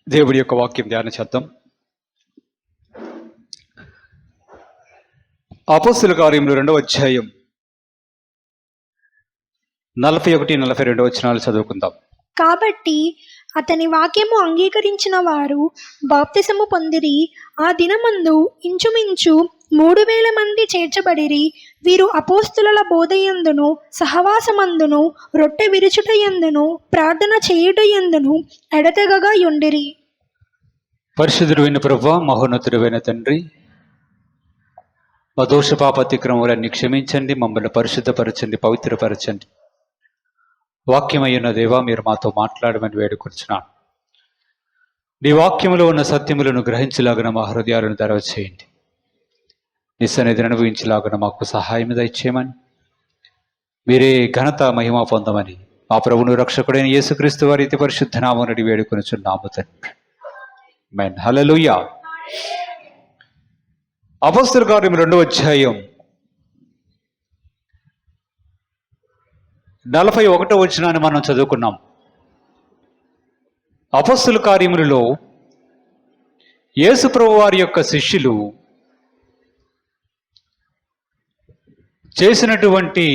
దేవుడి యొక్క వాక్యం ధ్యానం చేద్దాం. అపోస్తలుల కార్యములు 2వ అధ్యాయం 41-42 వచనాలు చదువుకుందాం. కాబట్టి అతని వాక్యము అంగీకరించిన వారు బాప్తిసము పొందిరి. ఆ దినమందు ఇంచుమించు 3000 మంది చేర్చబడిరి. వీరు అపోస్తలుల బోధయందును, సహవాసమందును, రొట్టె విరుచుటయందును, ప్రార్థన చేయుటయందును ఎడతెగగా యుండిరి. పరిశుద్ధుడైన ప్రభువా, మహోన్నతుడైన తండ్రి, మా దోష పాపతిక్రమములన్నీ క్షమించండి, మమ్మల్ని పరిశుద్ధపరచండి, పవిత్రపరచండి. వాక్యమయ్యున్న దేవా, మీరు మాతో మాట్లాడమని వేడుకొచ్చున్నాను. నీ వాక్యములో ఉన్న సత్యములను గ్రహించలాగిన మా హృదయాలను తెరవ చేయండి. నీ సన్నిధిని అనుభవించలాగిన మాకు సహాయం దయచేయమని, మీరే ఘనత మహిమ పొందమని మా ప్రభువును రక్షకుడైన యేసుక్రీస్తు వారి అతి పరిశుద్ధ నామమున వేడుకొనుచున్నాము తండ్రి. ఆమేన్. హల్లెలూయా. అపోస్తలుల కార్యములు 2వ అధ్యాయం 41వ వచనాన్ని మనం చదువుకున్నాం. అపోస్తలుల కార్యములలో యేసు ప్రభు వారి యొక్క శిష్యులు చేసినటువంటి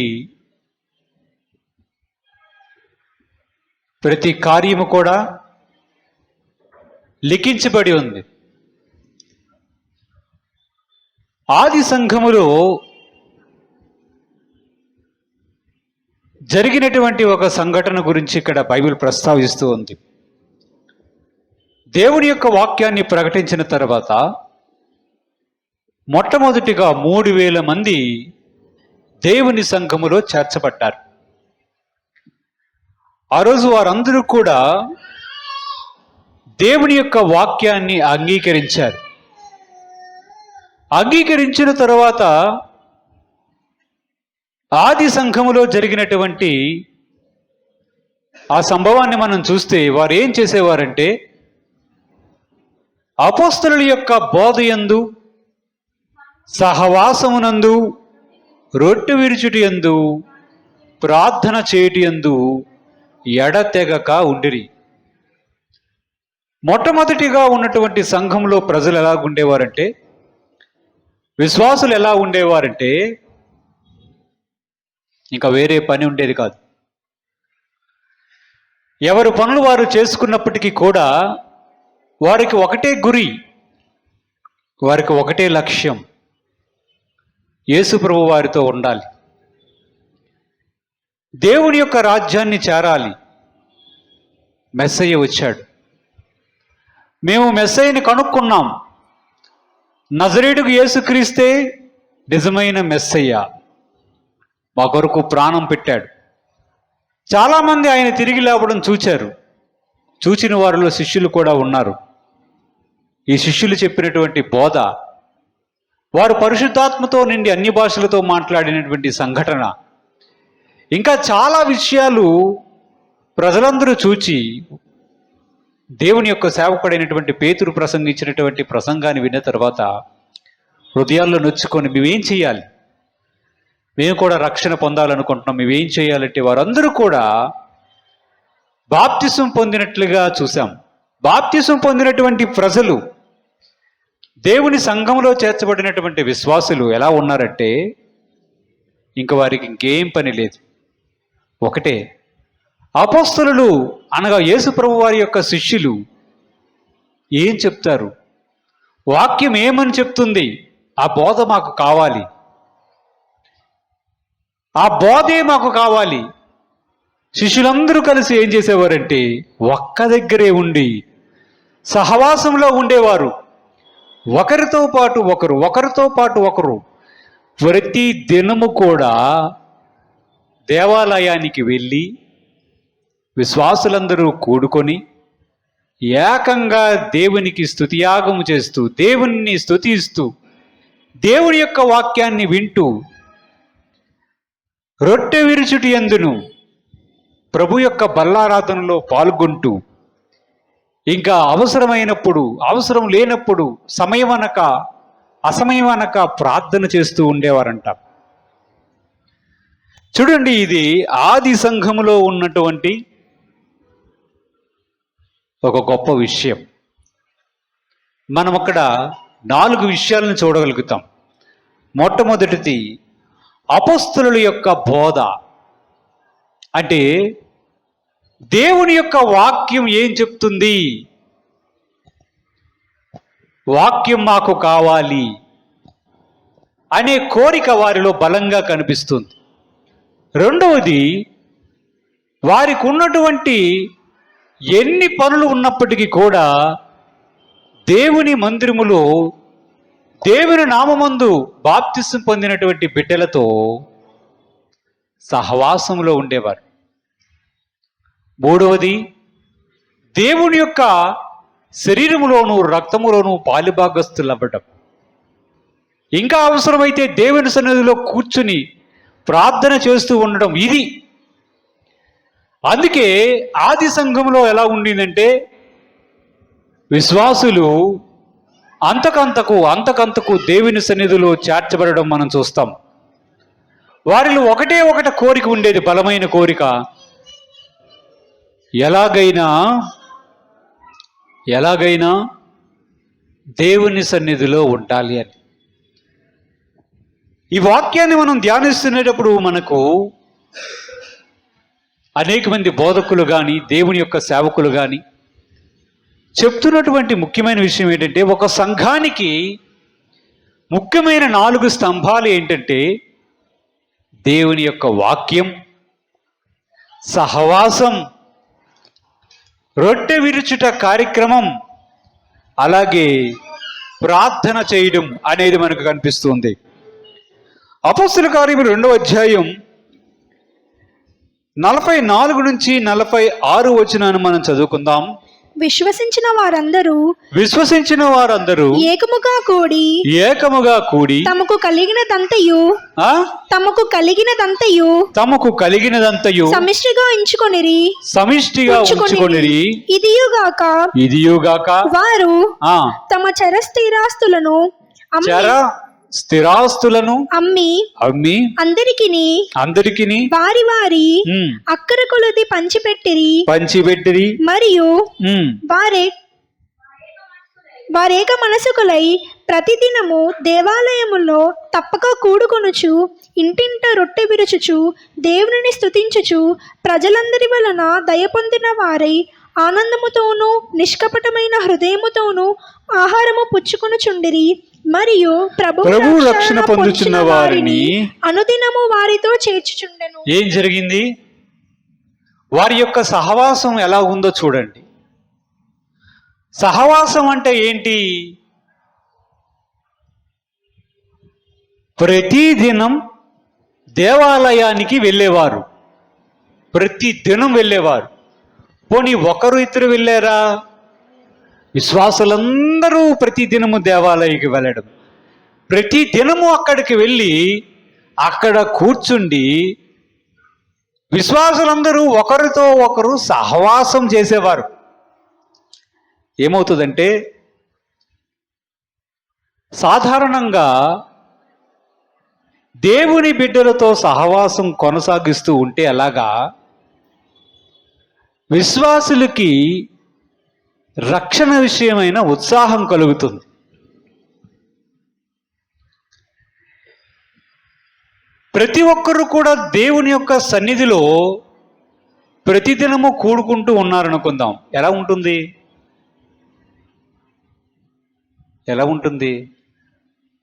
ప్రతి కార్యము కూడా లిఖించబడి ఉంది. ఆది సంఘములో జరిగినటువంటి ఒక సంఘటన గురించి ఇక్కడ బైబిల్ ప్రస్తావిస్తూ ఉంది. దేవుని యొక్క వాక్యాన్ని ప్రకటించిన తర్వాత మొట్టమొదటిగా 3000 మంది దేవుని సంఘములో చేర్చబడ్డారు. ఆ రోజు వారందరూ కూడా దేవుని యొక్క వాక్యాన్ని అంగీకరించారు. అంగీకరించిన తర్వాత ఆది సంఘములో జరిగినటువంటి ఆ సంభవాన్ని మనం చూస్తే వారు ఏం చేసేవారంటే, అపోస్తలుల యొక్క బోధయందు, సహవాసమునందు, రొట్టె విరుచుటి యందు, ప్రార్థన చేయుటి యందు ఎడతెగక ఉండిరి. మొట్టమొదటిగా ఉన్నటువంటి సంఘంలో ప్రజలు ఎలా ఉండేవారంటే, విశ్వాసులు ఎలా ఉండేవారంటే, ఇంకా వేరే పని ఉండేది కాదు. ఎవరు పనులు వారు చేసుకున్నప్పటికీ కూడా వారికి ఒకటే గురి, వారికి ఒకటే లక్ష్యం, యేసు ప్రభు వారితో ఉండాలి, దేవుని యొక్క రాజ్యాన్ని చేరాలి. మెస్సయ్య వచ్చాడు, మేము మెస్సయ్యని కనుక్కున్నాం, నజరేయుడు యేసుక్రీస్తే నిజమైన మెస్సయ్య, మా కొరకు ప్రాణం పెట్టాడు. చాలామంది ఆయన తిరిగి లేవడం చూచారు. చూచిన వారిలో శిష్యులు కూడా ఉన్నారు. ఈ శిష్యులు చెప్పినటువంటి బోధ, వారు పరిశుద్ధాత్మతో నిండి అన్య భాషలతో మాట్లాడినటువంటి సంఘటన, ఇంకా చాలా విషయాలు ప్రజలందరూ చూచి దేవుని యొక్క సేవకుడైనటువంటి పేతురు ప్రసంగించినటువంటి ప్రసంగాన్ని విన్న తర్వాత హృదయాల్లో నొచ్చుకొని, మేమేం చేయాలి, మేము కూడా రక్షణ పొందాలనుకుంటున్నాం, మేమేం చేయాలంటే వారందరూ కూడా బాప్తిసం పొందినట్లుగా చూసాం. బాప్తిసం పొందినటువంటి ప్రజలు, దేవుని సంఘంలో చేర్చబడినటువంటి విశ్వాసులు ఎలా ఉన్నారంటే, ఇంక వారికి ఇంకేం పని లేదు, ఒకటే. అపోస్తలులు అనగా యేసు ప్రభు వారి యొక్క శిష్యులు ఏం చెప్తారు, వాక్యం ఏమని చెప్తుంది, ఆ బోధ మాకు కావాలి, ఆ బోధే మాకు కావాలి. శిష్యులందరూ కలిసి ఏం చేసేవారంటే, ఒక్క దగ్గరే ఉండి సహవాసంలో ఉండేవారు. ఒకరితో పాటు ఒకరు ప్రతి దినము కూడా దేవాలయానికి వెళ్ళి విశ్వాసులందరూ కూడుకొని ఏకంగా దేవునికి స్తుతియాగము చేస్తూ, దేవుణ్ణి స్తుతిస్తూ, దేవుని యొక్క వాక్యాన్ని వింటూ, రొట్టె విరుచుటి యందును ప్రభు యొక్క బల్లారాధనలో పాల్గొంటూ, ఇంకా అవసరమైనప్పుడు, అవసరం లేనప్పుడు, సమయం అనక అసమయం అనక ప్రార్థన చేస్తూ ఉండేవారంట. చూడండి, ఇది ఆది సంఘములో ఉన్నటువంటి ఒక గొప్ప విషయం. మనం అక్కడ 4 విషయాలను చూడగలుగుతాం. మొట్టమొదటిది అపొస్తలుల యొక్క బోధ. అంటే దేవుని యొక్క వాక్యం ఏం చెప్తుంది, వాక్యం మాకు కావాలి అనే కోరిక వారిలో బలంగా కనిపిస్తుంది. రెండవది, వారికి ఉన్నటువంటి ఎన్ని పనులు ఉన్నప్పటికీ కూడా దేవుని మందిరములో దేవుని నామమందు బాప్తిసం పొందినటువంటి బిడ్డలతో సహవాసంలో ఉండేవారు. మూడవది, దేవుని యొక్క శరీరములోను రక్తములోను పాలుభాగస్తులు అవ్వటం. ఇంకా అవసరమైతే దేవుని సన్నిధిలో కూర్చుని ప్రార్థన చేస్తూ ఉండడం. ఇది అందుకే ఆది సంఘంలో ఎలా ఉండిందంటే విశ్వాసులు అంతకంతకు దేవుని సన్నిధిలో చేర్చబడడం మనం చూస్తాం. వారిలో ఒకటే కోరిక ఉండేది, బలమైన కోరిక. ఎలాగైనా దేవుని సన్నిధిలో ఉండాలి అని. ఈ వాక్యాన్ని మనం ధ్యానిస్తున్నప్పుడు మనకు అనేక మంది బోధకులు కానీ దేవుని యొక్క సేవకులు కానీ చెప్తున్నటువంటి ముఖ్యమైన విషయం ఏంటంటే, ఒక సంఘానికి ముఖ్యమైన 4 స్తంభాలు ఏంటంటే దేవుని యొక్క వాక్యం, సహవాసం, రొట్టె విరుచుట కార్యక్రమం, అలాగే ప్రార్థన చేయడం అనేది మనకు కనిపిస్తుంది. అపొస్తలుల కార్యములు 2వ అధ్యాయం 44 నుంచి 46 వచనాన్ని మనం చదువుకుందాం. విశ్వసించిన వారందరూ ఏకముగా కూడి తమకు కలిగినదంతయు సమిష్టిగా ఉంచుకొనిరి. ఇదియుగాక వారు తమ స్థిరాస్తులను అమ్మి అందరికిని వారి అక్కర కొలది పంచిపెట్టిరి. మరియు వారేక మనసుకులై ప్రతిదినము దేవాలయములో తప్పక కూడుకొనుచు ఇంటింట రొట్టె విరుచుచు దేవునిని స్తుతించుచు ప్రజలందరి వలన దయ పొందిన వారై ఆనందముతోనూ నిష్కపటమైన హృదయముతోనూ ఆహారము పుచ్చుకొనుచుండిరి. మరియు ప్రభు రక్షణ పొందుచున్న వారిని అనుదినము వారితో చేర్చుచుండెను. ఏం జరిగింది? వారి యొక్క సహవాసం ఎలా ఉందో చూడండి. సహవాసం అంటే ఏంటి? ప్రతిదినం దేవాలయానికి వెళ్ళేవారు. ప్రతిదినం వెళ్ళేవారు. పోనీ ఒకరు ఇద్దరు వెళ్ళారా? విశ్వాసులందరూ ప్రతిదినము దేవాలయానికి వెళ్ళడం, ప్రతిదినము అక్కడికి వెళ్ళి అక్కడ కూర్చుండి విశ్వాసులందరూ ఒకరితో ఒకరు సహవాసం చేసేవారు. ఏమవుతుందంటే, సాధారణంగా దేవుని బిడ్డలతో సహవాసం కొనసాగిస్తూ ఉంటే అలాగా విశ్వాసులకి రక్షణ విషయమైన ఉత్సాహం కలుగుతుంది. ప్రతి ఒక్కరూ కూడా దేవుని యొక్క సన్నిధిలో ప్రతిదినము కూడుకుంటూ ఉన్నారనుకుందాం. ఎలా ఉంటుంది?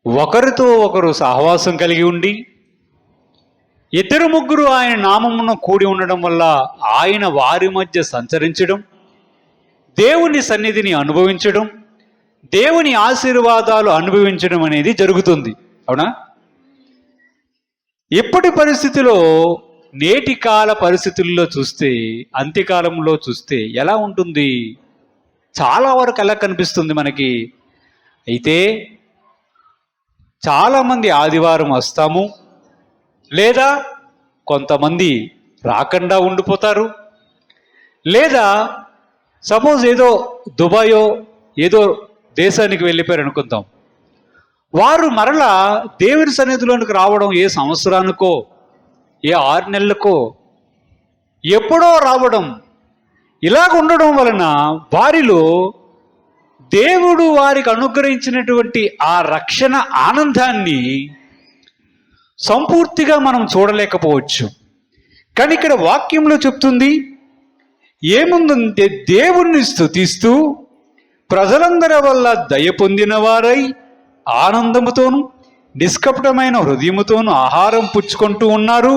ఒకరితో ఒకరు సహవాసం కలిగి ఉండి, 2-3 ఆయన నామమును కూడి ఉండడం వల్ల ఆయన వారి మధ్య సంచరించడం, దేవుని సన్నిధిని అనుభవించడం, దేవుని ఆశీర్వాదాలు అనుభవించడం అనేది జరుగుతుంది. అవునా? ఇప్పటి పరిస్థితిలో, నేటి కాల పరిస్థితుల్లో చూస్తే, అంత్యకాలంలో చూస్తే ఎలా ఉంటుంది? చాలా వరకు ఎలా కనిపిస్తుంది మనకి? అయితే చాలామంది ఆదివారం వస్తాము, లేదా కొంతమంది రాకుండా ఉండిపోతారు, లేదా సపోజ్ ఏదో దుబాయో ఏదో దేశానికి వెళ్ళిపోయారు అనుకుందాం. వారు మరలా దేవుని సన్నిధిలోనికి రావడం ఏ సంవత్సరానికో, ఏ 6 నెలలకో ఎప్పుడో రావడం, ఇలాగ ఉండడం వలన వారిలో దేవుడు వారికి అనుగ్రహించినటువంటి ఆ రక్షణ ఆనందాన్ని సంపూర్తిగా మనం చూడలేకపోవచ్చు. కానీ ఇక్కడ వాక్యంలో చెప్తుంది ఏముందంటే, దేవుణ్ణి స్తుతిస్తూ ప్రజలందరి వల్ల దయ పొందిన వారై ఆనందముతోను నిష్కపటమైన హృదయముతోను ఆహారం పుచ్చుకుంటూ ఉన్నారు.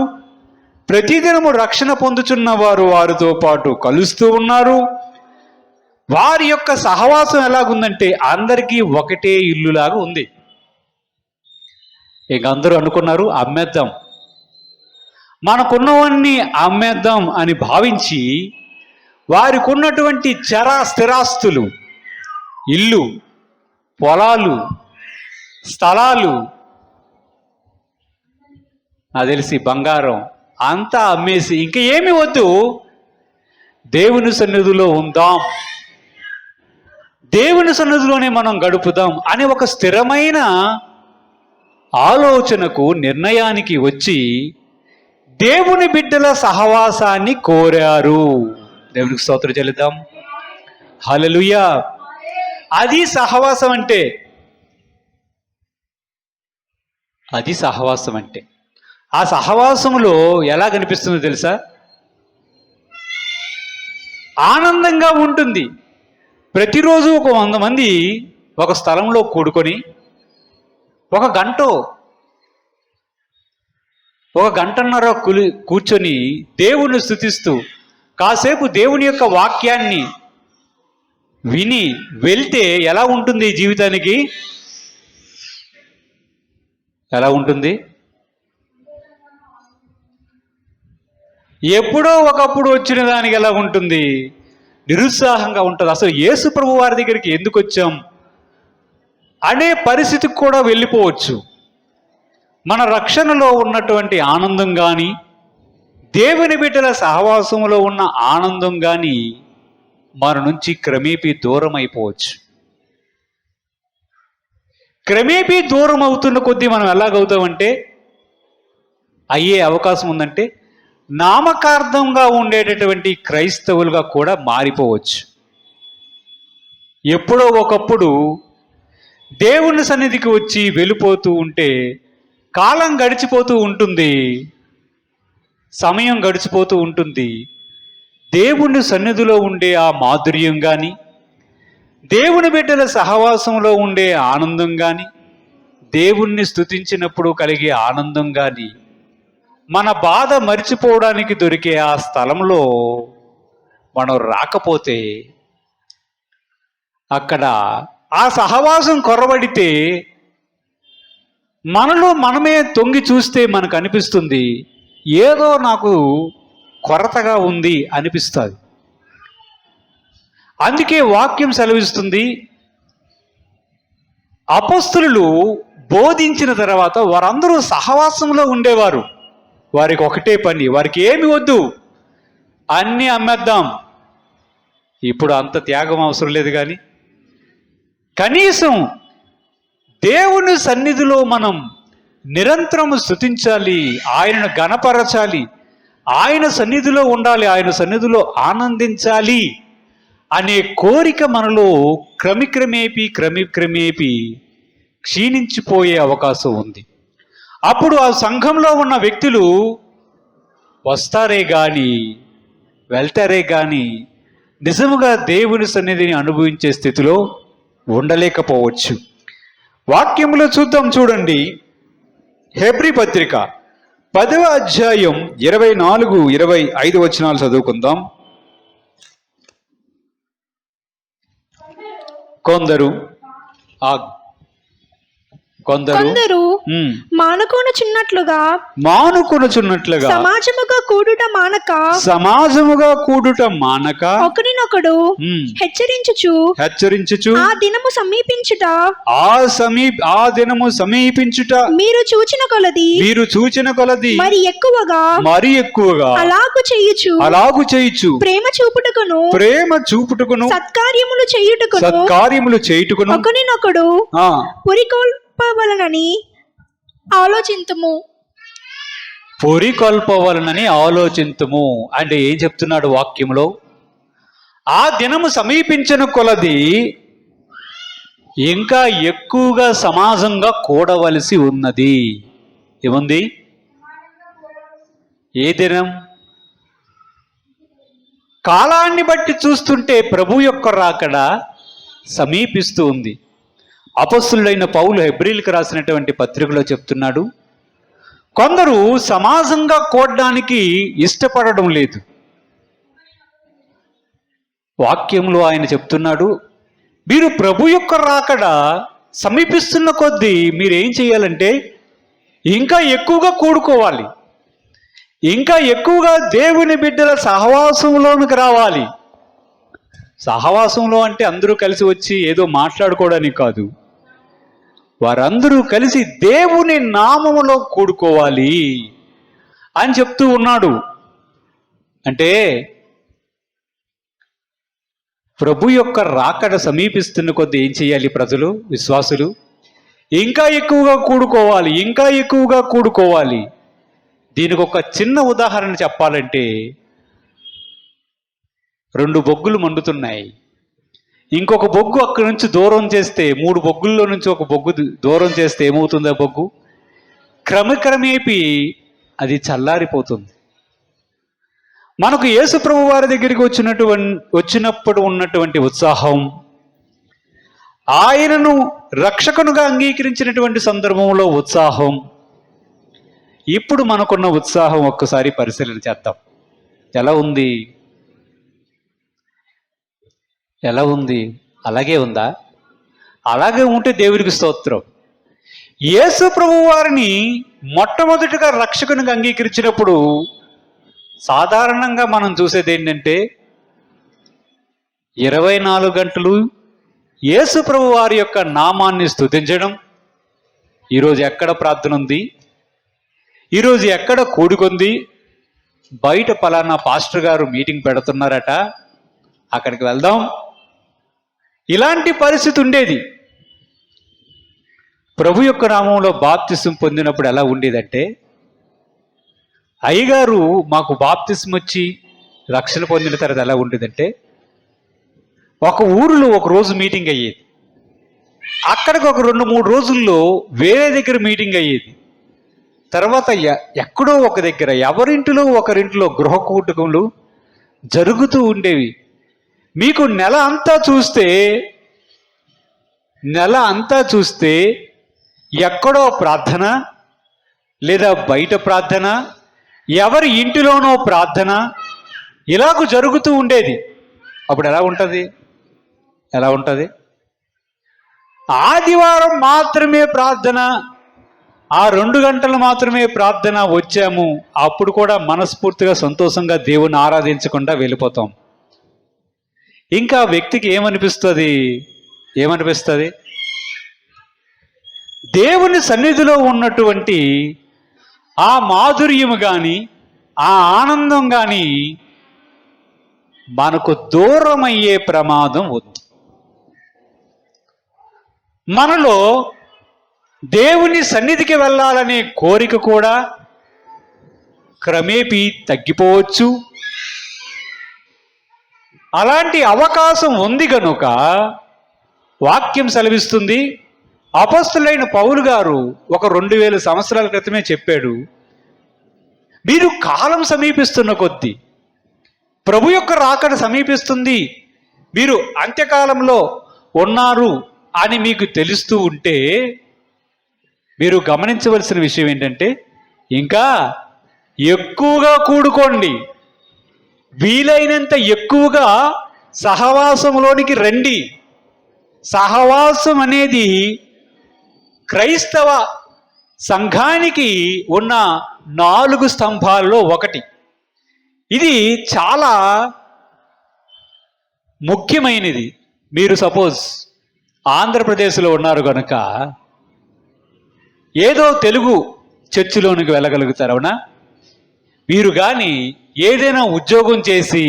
ప్రతిదినము రక్షణ పొందుచున్న వారు వారితో పాటు కలుస్తూ ఉన్నారు. వారి యొక్క సహవాసం ఎలాగుందంటే అందరికీ ఒకటే ఇల్లులాగా ఉంది. ఇక అందరూ అనుకున్నారు అమ్మేద్దాం, మనకున్నవన్నీ అమ్మేద్దాం అని భావించి వారికి ఉన్నటువంటి స్థిరాస్తులు, ఇల్లు, పొలాలు, స్థలాలు, నాకు తెలిసి బంగారం అంతా అమ్మేసి ఇంక ఏమి వద్దు, దేవుని సన్నిధిలో ఉందాం, దేవుని సన్నిధిలోనే మనం గడుపుదాం అనే ఒక స్థిరమైన ఆలోచనకు, నిర్ణయానికి వచ్చి దేవుని బిడ్డల సహవాసాన్ని కోరారు. దేవునికి స్తోత్రం చెల్లిద్దాం. హల్లెలూయా. అది సహవాసం అంటే, అది సహవాసం అంటే. ఆ సహవాసంలో ఎలా కనిపిస్తుందో తెలుసా? ఆనందంగా ఉంటుంది. ప్రతిరోజు ఒక 100 మంది ఒక స్థలంలో కూడుకొని ఒక గంటన్నర కూర్చొని దేవుణ్ణి స్తుతిస్తూ కాసేపు దేవుని యొక్క వాక్యాన్ని విని వెళ్తే ఎలా ఉంటుంది జీవితానికి? ఎలా ఉంటుంది? ఎప్పుడో ఒకప్పుడు వచ్చిన దానికి ఎలా ఉంటుంది? నిరుత్సాహంగా ఉంటుంది. అసలు యేసు ప్రభు వారి దగ్గరికి ఎందుకు వచ్చాం అనే పరిస్థితికి కూడా వెళ్ళిపోవచ్చు. మన రక్షణలో ఉన్నటువంటి ఆనందం కానీ, దేవుని బిడ్డల సహవాసంలో ఉన్న ఆనందం కానీ మన నుంచి క్రమేపీ దూరం అయిపోవచ్చు. క్రమేపీ దూరం అవుతున్న కొద్దీ మనం ఎలాగవుతామంటే, అయ్యే అవకాశం ఉందంటే నామకార్థంగా ఉండేటటువంటి క్రైస్తవులుగా కూడా మారిపోవచ్చు. ఎప్పుడో ఒకప్పుడు దేవుని సన్నిధికి వచ్చి వెళ్ళిపోతూ ఉంటే కాలం గడిచిపోతూ ఉంటుంది, సమయం గడిచిపోతూ ఉంటుంది. దేవుని సన్నిధిలో ఉండే ఆ మాధుర్యం కానీ, దేవుని బిడ్డల సహవాసంలో ఉండే ఆనందం కానీ, దేవుణ్ణి స్తుతించినప్పుడు కలిగే ఆనందం కానీ, మన బాధ మరిచిపోవడానికి దొరికే ఆ స్థలంలో మనం రాకపోతే, అక్కడ ఆ సహవాసం కొరబడితే మనలో మనమే తొంగి చూస్తే మనకు అనిపిస్తుంది ఏదో నాకు కొరతగా ఉంది అనిపిస్తుంది. అందుకే వాక్యం సెలవిస్తుంది, అపొస్తలులు బోధించిన తర్వాత వారందరూ సహవాసంలో ఉండేవారు. వారికి ఒకటే పని, వారికి ఏమి వద్దు, అన్నీ అమ్మేద్దాం. ఇప్పుడు అంత త్యాగం అవసరం లేదు, కానీ కనీసం దేవుని సన్నిధిలో మనం నిరంతరం స్తుతించాలి, ఆయనను గణపరచాలి, ఆయన సన్నిధిలో ఉండాలి, ఆయన సన్నిధిలో ఆనందించాలి అనే కోరిక మనలో క్రమేపీ క్షీణించిపోయే అవకాశం ఉంది. అప్పుడు ఆ సంఘంలో ఉన్న వ్యక్తులు వస్తారే కానీ, వెళ్తారే కానీ నిజముగా దేవుని సన్నిధిని అనుభవించే స్థితిలో ఉండలేకపోవచ్చు. వాక్యంలో చూద్దాం, చూడండి. హెబ్రీ పత్రిక 10వ అధ్యాయం 24-25 వచనాలు చదువుకుందాం. కొందరు మానుకొనుచున్నట్లుగా సమాజముగా కూడుట మానక ఒకరినొకడు హెచ్చరించుచు ఆ దినము సమీపించుట మీరు చూచిన కొలది మరి ఎక్కువగా అలాగు చేయుచు ప్రేమ చూపుటకును సత్కార్యములు చేయుటకును ఒకరినొకడు పురికొల్పవలనని ఆలోచింతుము అంటే ఏం చెప్తున్నాడు వాక్యంలో? ఆ దినము సమీపించిన కొలది ఇంకా ఎక్కువగా సమాజంగా కూడవలసి ఉన్నది. ఏముంది? ఏ దినం? కాలాన్ని బట్టి చూస్తుంటే ప్రభు యొక్క రాకడ సమీపిస్తూ ఉంది. అపొస్తలుడైన పౌలు హెబ్రీయులకు రాసినటువంటి పత్రికలో చెప్తున్నాడు, కొందరు సమాజంగా కూడడానికి ఇష్టపడడం లేదు. వాక్యంలో ఆయన చెప్తున్నాడు, మీరు ప్రభు యొక్క రాకడ సమీపిస్తున్న కొద్దీ మీరేం చేయాలంటే ఇంకా ఎక్కువగా కూడుకోవాలి, ఇంకా ఎక్కువగా దేవుని బిడ్డల సహవాసంలోనికి రావాలి. సహవాసంలో అంటే అందరూ కలిసి వచ్చి ఏదో మాట్లాడుకోవడానికి కాదు, వారందరూ కలిసి దేవుని నామములో కూడుకోవాలి అని చెప్తూ ఉన్నాడు. అంటే ప్రభు యొక్క రాకడ సమీపిస్తున్న కొద్దీ ఏం చేయాలి? ప్రజలు, విశ్వాసులు ఇంకా ఎక్కువగా కూడుకోవాలి, ఇంకా ఎక్కువగా కూడుకోవాలి. దీనికి ఒక చిన్న ఉదాహరణ చెప్పాలంటే, 2 బొగ్గులు మండుతున్నాయి. ఇంకొక బొగ్గు అక్కడి నుంచి దూరం చేస్తే, 3 బొగ్గుల్లో నుంచి ఒక బొగ్గు దూరం చేస్తే ఏమవుతుంది? ఆ బొగ్గు క్రమక్రమేపీ అది చల్లారిపోతుంది. మనకు యేసు ప్రభు వారి దగ్గరికి వచ్చినప్పుడు ఉన్నటువంటి ఉత్సాహం, ఆయనను రక్షకునుగా అంగీకరించినటువంటి సందర్భంలో ఉత్సాహం, ఇప్పుడు మనకున్న ఉత్సాహం ఒక్కసారి పరిశీలన చేద్దాం. ఎలా ఉంది? ఎలా ఉంది? అలాగే ఉందా? అలాగే ఉంటే దేవుడికి స్తోత్రం. యేసు ప్రభు వారిని మొట్టమొదటిగా రక్షకునిగా అంగీకరించినప్పుడు సాధారణంగా మనం చూసేది ఏంటంటే 24 గంటలు యేసు ప్రభు వారి యొక్క నామాన్ని స్తుతించడం. ఈరోజు ఎక్కడ ప్రార్థన ఉంది, ఈరోజు ఎక్కడ కూడుకుంది, బయట పలానా పాస్టర్ గారు మీటింగ్ పెడుతున్నారట, అక్కడికి వెళ్దాం, ఇలాంటి పరిస్థితి ఉండేది. ప్రభు యొక్క నామంలో బాప్తిసం పొందినప్పుడు ఎలా ఉండేదంటే, అయ్యగారు మాకు బాప్తిసం వచ్చి రక్షణ పొందిన తర్వాత ఎలా ఉండేదంటే, ఒక ఊరిలో ఒక రోజు మీటింగ్ అయ్యేది, అక్కడికి ఒక 2-3 రోజుల్లో వేరే దగ్గర మీటింగ్ అయ్యేది, తర్వాత ఎక్కడో ఒక దగ్గర ఎవరింటిలో ఒకరింటిలో గృహ కూటములు జరుగుతూ ఉండేవి. మీకు నెల అంతా చూస్తే ఎక్కడో ప్రార్థన, లేదా బయట ప్రార్థన, ఎవరి ఇంటిలోనో ప్రార్థన, ఇలాగ జరుగుతూ ఉండేది. అప్పుడు ఎలా ఉంటుంది? ఆదివారం మాత్రమే ప్రార్థన, ఆ 2 గంటలు మాత్రమే ప్రార్థన, వచ్చాము, అప్పుడు కూడా మనస్ఫూర్తిగా సంతోషంగా దేవుని ఆరాధించకుండా వెళ్ళిపోతాం. ఇంకా వ్యక్తికి ఏమనిపిస్తుంది? దేవుని సన్నిధిలో ఉన్నటువంటి ఆ మాధుర్యము కానీ, ఆ ఆనందం కానీ మనకు దూరం అయ్యే ప్రమాదం ఉంది. మనలో దేవుని సన్నిధికి వెళ్ళాలనే కోరిక కూడా క్రమేపీ తగ్గిపోవచ్చు. అలాంటి అవకాశం ఉంది కనుక వాక్యం సెలవిస్తుంది. అపొస్తలుడైన పౌలు గారు ఒక 2000 సంవత్సరాల క్రితమే చెప్పాడు, మీరు కాలం సమీపిస్తున్న కొద్దీ, ప్రభు యొక్క రాకడ సమీపిస్తుంది, మీరు అంత్యకాలంలో ఉన్నారు అని మీకు తెలుస్తూ ఉంటే మీరు గమనించవలసిన విషయం ఏంటంటే, ఇంకా ఎక్కువగా కూడుకోండి, వీలైనంత ఎక్కువగా సహవాసంలోనికి రండి. సహవాసం అనేది క్రైస్తవ సంఘానికి ఉన్న 4 స్తంభాల్లో ఒకటి. ఇది చాలా ముఖ్యమైనది. మీరు సపోజ్ ఆంధ్రప్రదేశ్లో ఉన్నారు కనుక ఏదో తెలుగు చర్చిలోనికి వెళ్ళగలుగుతారు, అవునా? మీరు కానీ ఏదైనా ఉద్యోగం చేసి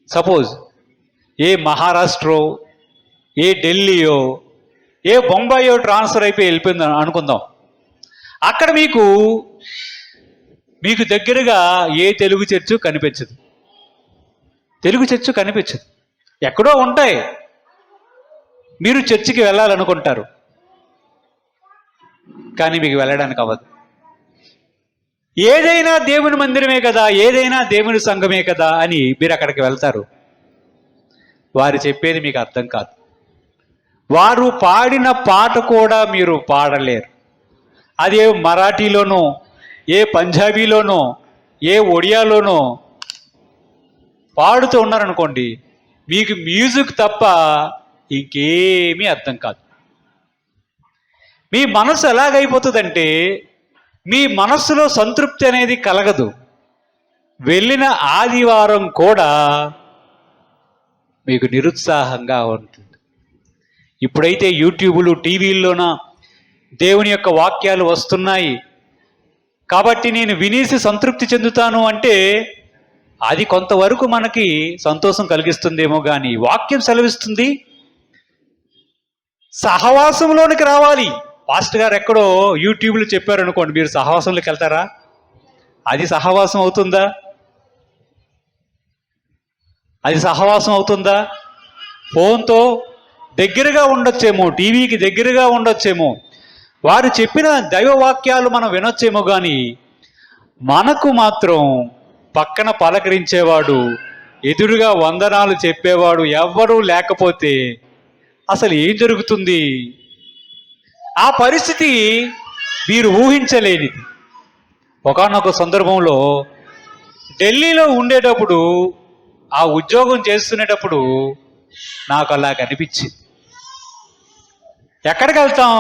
సపోజ్ ఏ మహారాష్ట్రో, ఏ ఢిల్లీయో, ఏ బొంబాయో ట్రాన్స్ఫర్ అయిపోయి వెళ్ళిపోయింది అనుకుందాం. అక్కడ మీకు దగ్గరగా ఏ తెలుగు చర్చు కనిపించదు. ఎక్కడో ఉంటాయి. మీరు చర్చికి వెళ్ళాలనుకుంటారు, కానీ మీకు వెళ్ళడానికి అవ్వదు. ఏదైనా దేవుని మందిరమే కదా, ఏదైనా దేవుని సంఘమే కదా అని మీరు అక్కడికి వెళ్తారు. వారు చెప్పేది మీకు అర్థం కాదు. వారు పాడిన పాట కూడా మీరు పాడలేరు. అదే మరాఠీలోనో, ఏ పంజాబీలోనో, ఏ ఒడియాలోనో పాడుతూ ఉన్నారనుకోండి, మీకు మ్యూజిక్ తప్ప ఇంకేమీ అర్థం కాదు. మీ మనసు ఎలాగైపోతుందంటే, మీ మనస్సులో సంతృప్తి అనేది కలగదు. వెళ్ళిన ఆదివారం కూడా మీకు నిరుత్సాహంగా ఉంటుంది. ఇప్పుడైతే యూట్యూబ్లు, టీవీల్లోన దేవుని యొక్క వాక్యాలు వస్తున్నాయి కాబట్టి నేను వినేసి సంతృప్తి చెందుతాను అంటే అది కొంతవరకు మనకి సంతోషం కలిగిస్తుందేమో, కానీ వాక్యం సెలవిస్తుంది సహవాసంలోనికి రావాలి. పాస్టర్ గారు ఎక్కడో యూట్యూబ్లో చెప్పారు అనుకోండి, మీరు సహవాసంలోకి వెళ్తారా? అది సహవాసం అవుతుందా? అది సహవాసం అవుతుందా? ఫోన్తో దగ్గరగా ఉండొచ్చేమో, టీవీకి దగ్గరగా ఉండొచ్చేమో, వారు చెప్పిన దైవవాక్యాలు మనం వినొచ్చేమో, కానీ మనకు మాత్రం పక్కన పలకరించేవాడు, ఎదురుగా వందనాలు చెప్పేవాడు ఎవ్వరూ లేకపోతే అసలు ఏం జరుగుతుంది? ఆ పరిస్థితి మీరు ఊహించలేనిది. ఒకానొక సందర్భంలో ఢిల్లీలో ఉండేటప్పుడు, ఆ ఉద్యోగం చేస్తునేటప్పుడు నాకు అలా కనిపించింది. ఎక్కడికి వెళ్తాం?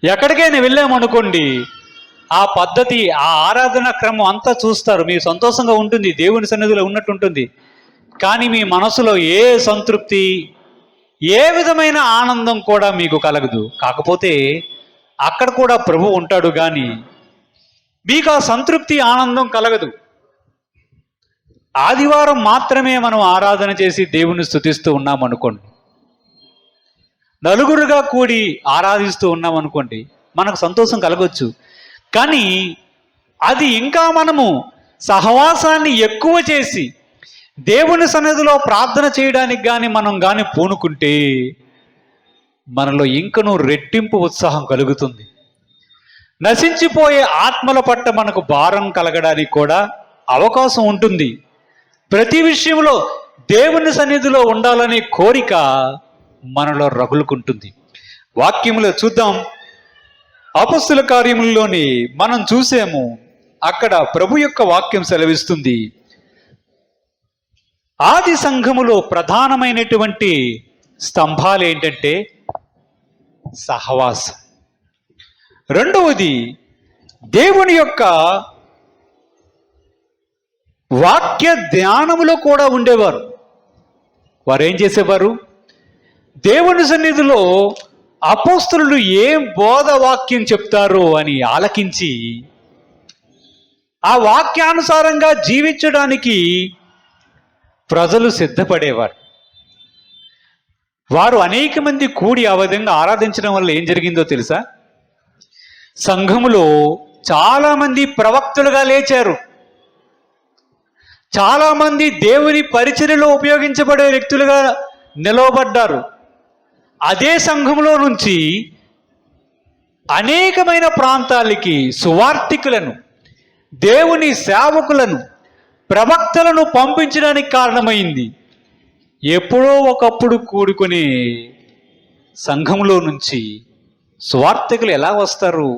ఎక్కడికైనా వెళ్ళామనుకోండి, ఆ పద్ధతి, ఆ ఆరాధన క్రమం అంతా చూస్తారు. మీకు సంతోషంగా ఉంటుంది, దేవుని సన్నిధిలో ఉన్నట్టు ఉంటుంది, కానీ మీ మనసులో ఏ సంతృప్తి, ఏ విధమైన ఆనందం కూడా మీకు కలగదు. కాకపోతే అక్కడ కూడా ప్రభు ఉంటాడు, కానీ మీకు ఆ సంతృప్తి, ఆనందం కలగదు. ఆదివారం మాత్రమే మనం ఆరాధన చేసి దేవుని స్తుతిస్తూ ఉన్నాం అనుకోండి, నలుగురుగా కూడి ఆరాధిస్తూ ఉన్నాం అనుకోండి, మనకు సంతోషం కలగవచ్చు. కానీ అది ఇంకా మనము సహవాసాన్ని ఎక్కువ చేసి దేవుని సన్నిధిలో ప్రార్థన చేయడానికి మనం పూనుకుంటే మనలో ఇంకనూ రెట్టింపు ఉత్సాహం కలుగుతుంది. నశించిపోయే ఆత్మల పట్ల మనకు భారం కలగడానికి కూడా అవకాశం ఉంటుంది. ప్రతి విషయంలో దేవుని సన్నిధిలో ఉండాలనే కోరిక మనలో రగులుకుంటుంది. వాక్యములో చూద్దాం, అపొస్తలుల కార్యముల్లోని మనం చూసాము, అక్కడ ప్రభు యొక్క వాక్యం సెలవిస్తుంది, ఆది సంఘములో ప్రధానమైనటువంటి స్తంభాలు ఏంటంటే సహవాసం. రెండవది దేవుని యొక్క వాక్య ధ్యానములో కూడా ఉండేవారు. వారు ఏం చేసేవారు? దేవుని సన్నిధిలో అపోస్తలులు ఏం బోధ వాక్యం చెప్తారో అని ఆలకించి ఆ వాక్యానుసారంగా జీవించడానికి ప్రజలు సిద్ధపడేవారు. వారు అనేక మంది కూడి ఆ విధంగా ఆరాధించడం వల్ల ఏం జరిగిందో తెలుసా? సంఘములో చాలామంది ప్రవక్తలుగా లేచారు. చాలామంది దేవుని పరిచర్యలో ఉపయోగించబడే వ్యక్తులుగా నిలవబడ్డారు. అదే సంఘంలో నుంచి అనేకమైన ప్రాంతాలకి సువార్తికులను, దేవుని సేవకులను, ప్రవక్తలను పంపించడానికి కారణమైంది. ఎప్పుడో ఒకప్పుడు కూడుకుని సంఘంలో నుంచి సువార్తికులు ఎలా వస్తారు?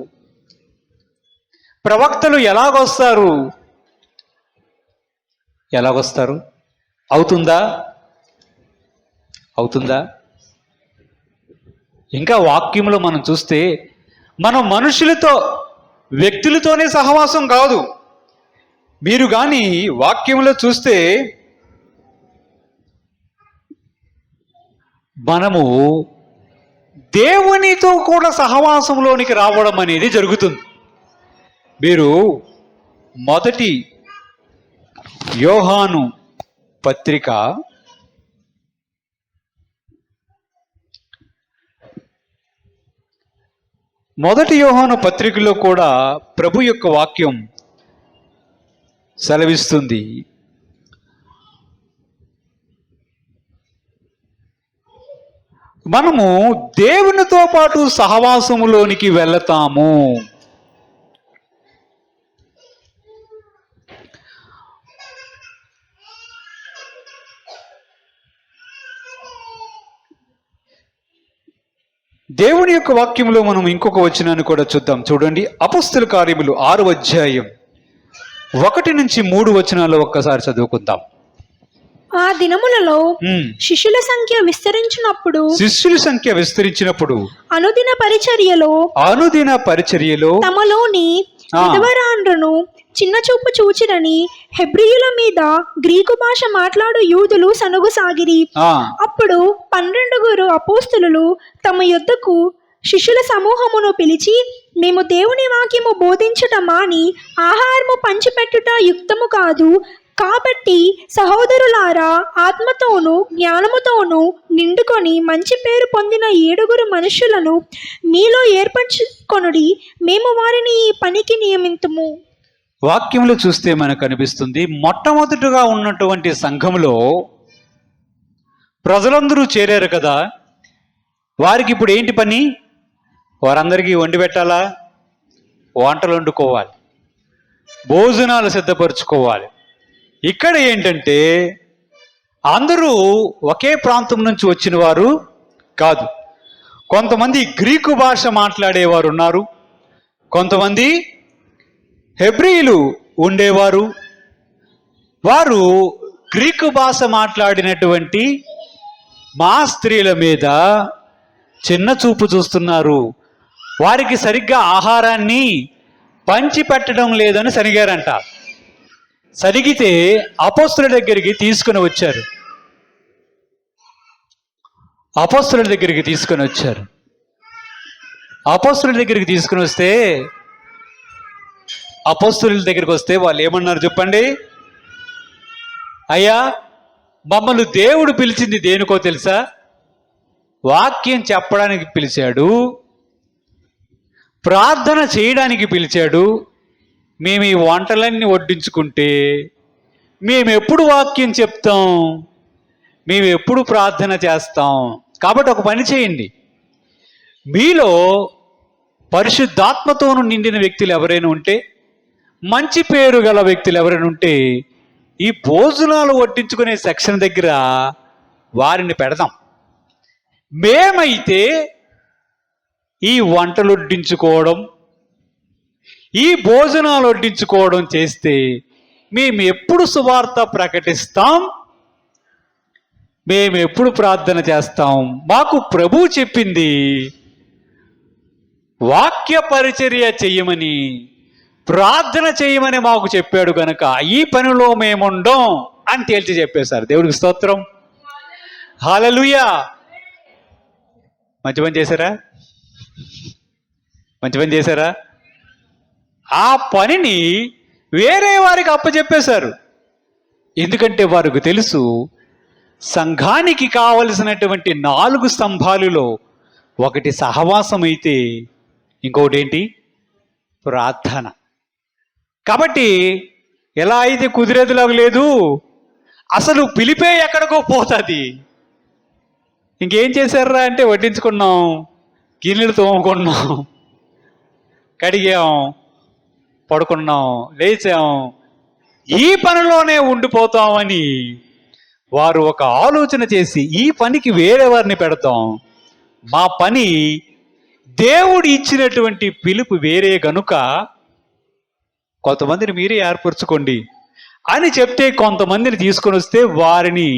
ప్రవక్తలు ఎలాగొస్తారు? అవుతుందా? ఇంకా వాక్యంలో మనం చూస్తే, మనం మనుషులతో, వ్యక్తులతోనే సహవాసం కాదు. మీరు కానీ వాక్యంలో చూస్తే మనము దేవునితో కూడా సహవాసంలోనికి రావడం అనేది జరుగుతుంది. మీరు మొదటి యోహాను పత్రిక 1 యోహాను పత్రికలో కూడా ప్రభు యొక్క వాక్యం సెలవిస్తుంది. మనము దేవునితో పాటు సహవాసములోనికి వెళతాము. దేవుని యొక్క వాక్యంలో మనం ఇంకొక వచనాన్ని కూడా చూద్దాం. చూడండి, అపొస్తలుల కార్యములు 6వ అధ్యాయం 1 నుంచి 3 వచనాలు ఒక్కసారి చదువుకుందాం. ఆ దినములలో శిష్యుల సంఖ్య విస్తరించినప్పుడు అనుదిన పరిచర్యలో తమలోని విధవరాండ్రను చిన్న చూపు చూచిరని హెబ్రీయుల మీద గ్రీకు భాష మాట్లాడు యూదులు సనుగుసాగిరి. అప్పుడు 12 అపోస్తలులు తమ యొద్దకు శిష్యుల సమూహమును పిలిచి, మేము దేవుని వాక్యము బోధించుట మాని ఆహారము పంచిపెట్టుట యుక్తము కాదు. కాబట్టి సహోదరులారా, ఆత్మతోనూ జ్ఞానముతోనూ నిండుకొని మంచి పేరు పొందిన 7 మనుషులను మీలో ఏర్పరచుకొనుడి. మేము వారిని ఈ పనికి నియమింతుము. వాక్యంలో చూస్తే మనకు అనిపిస్తుంది, మొట్టమొదటిగా ఉన్నటువంటి సంఘంలో ప్రజలందరూ చేరారు కదా, వారికి ఇప్పుడు ఏంటి పని? వారందరికీ వండి పెట్టాలా, వంటలు వండుకోవాలి, భోజనాలు సిద్ధపరచుకోవాలి. ఇక్కడ ఏంటంటే అందరూ ఒకే ప్రాంతం నుంచి వచ్చిన వారు కాదు. కొంతమంది గ్రీకు భాష మాట్లాడేవారు ఉన్నారు, కొంతమంది హెబ్రీయులు ఉండేవారు. వారు గ్రీకు భాష మాట్లాడినటువంటి మా స్త్రీల మీద చిన్న చూపు చూస్తున్నారు. వారికి సరిగ్గా ఆహారాన్ని పంచి పెట్టడం లేదని సరిగారంట. సరిగితే అపోస్తలుల దగ్గరికి తీసుకుని వచ్చారు. అపోస్తలుల దగ్గరికి తీసుకుని వస్తే అపోస్తలుల దగ్గరికి వస్తే వాళ్ళు ఏమన్నారు చెప్పండి? అయ్యా, మమ్మల్ని దేవుడు పిలిచింది దేనికో తెలుసా? వాక్యం చెప్పడానికి పిలిచాడు, ప్రార్థన చేయడానికి పిలిచాడు. మేము ఈ వంటలన్నీ వడ్డించుకుంటే మేము ఎప్పుడు వాక్యం చెప్తాం, మేము ఎప్పుడు ప్రార్థన చేస్తాం? కాబట్టి ఒక పని చేయండి, మీలో పరిశుద్ధాత్మతోను నిండిన వ్యక్తులు ఎవరైనా ఉంటే, మంచి పేరు గల వ్యక్తులు ఎవరైనా ఉంటే, ఈ భోజనాలు వడ్డించుకునే సెక్షన్ దగ్గర వారిని పెడదాం. మేమైతే ఈ వంటలు వడ్డించుకోవడం, ఈ భోజనాలు వడ్డించుకోవడం చేస్తే మేము ఎప్పుడు సువార్త ప్రకటిస్తాం, మేము ఎప్పుడు ప్రార్థన చేస్తాం? మాకు ప్రభువు చెప్పింది వాక్య పరిచర్య చెయ్యమని, ప్రార్థన చేయమని మాకు చెప్పాడు కనుక ఈ పనిలో మేముండం అని తేల్చి చెప్పేశారు. దేవుడికి స్తోత్రం, హల్లెలూయా. మంచి పని చేశారా? ఆ పనిని వేరే వారికి అప్పచెప్పేశారు. ఎందుకంటే వారికి తెలుసు, సంఘానికి కావలసినటువంటి 4 స్తంభాలలో ఒకటి సహవాసం అయితే ఇంకొకటి ఏంటి? ప్రార్థన. కాబట్టి ఎలా అయితే కుదిరేదిలాగా లేదు, అసలు పిలిపే ఎక్కడికో పోతుంది. ఇంకేం చేశారా అంటే వడ్డించుకున్నాం, గిన్నెలు తోముకున్నాం, కడిగాం, పడుకున్నాం, లేచాం, ఈ పనిలోనే ఉండిపోతామని వారు ఒక ఆలోచన చేసి ఈ పనికి వేరే వారిని పెడతాం, మా పని దేవుడు ఇచ్చినటువంటి పిలుపు వేరే గనుక కొంతమందిని మీరే ఏర్పరచుకోండి అని చెప్తే కొంతమందిని తీసుకొని వస్తే వారిని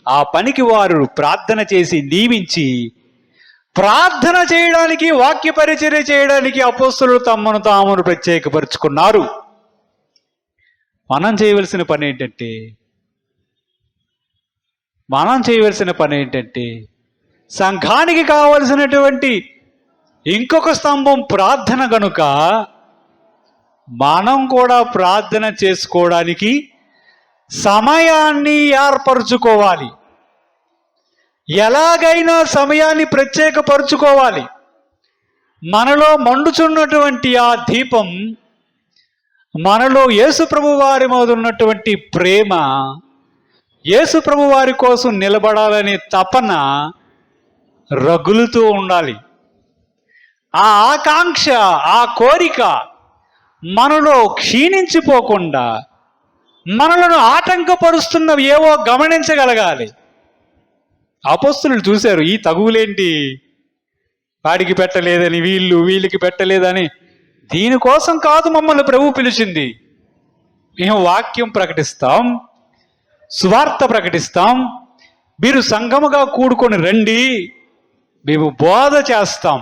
ఆ పనికి వారు ప్రార్థన చేసి నియమించి, ప్రార్థన చేయడానికి, వాక్య పరిచర్య చేయడానికి అపోస్తలులు తమను తామును ప్రత్యేకపరుచుకున్నారు. మనం చేయవలసిన పని ఏంటంటే సంఘానికి కావలసినటువంటి ఇంకొక స్తంభం ప్రార్థన గనుక మనం కూడా ప్రార్థన చేసుకోవడానికి సమయాన్ని ఏర్పరచుకోవాలి. ఎలాగైనా సమయాన్ని ప్రత్యేకపరుచుకోవాలి. మనలో మండుచున్నటువంటి ఆ దీపం, మనలో యేసుప్రభు వారి మీద ఉన్నటువంటి ప్రేమ, యేసుప్రభు వారి కోసం నిలబడాలనే తపన రగులుతూ ఉండాలి. ఆ ఆకాంక్ష, ఆ కోరిక మనలో క్షీణించిపోకుండా మనలను ఆటంకపరుస్తున్నవి ఏవో గమనించగలగాలి. అపోస్తలులు చూశారు, ఈ తగువులేంటి, వాడికి పెట్టలేదని, వీళ్ళకి పెట్టలేదని. దీనికోసం కాదు మమ్మల్ని ప్రభు పిలిచింది. మేము వాక్యం ప్రకటిస్తాం, సువార్త ప్రకటిస్తాం, మీరు సంఘముగా కూడుకొని రండి, మేము బోధ చేస్తాం.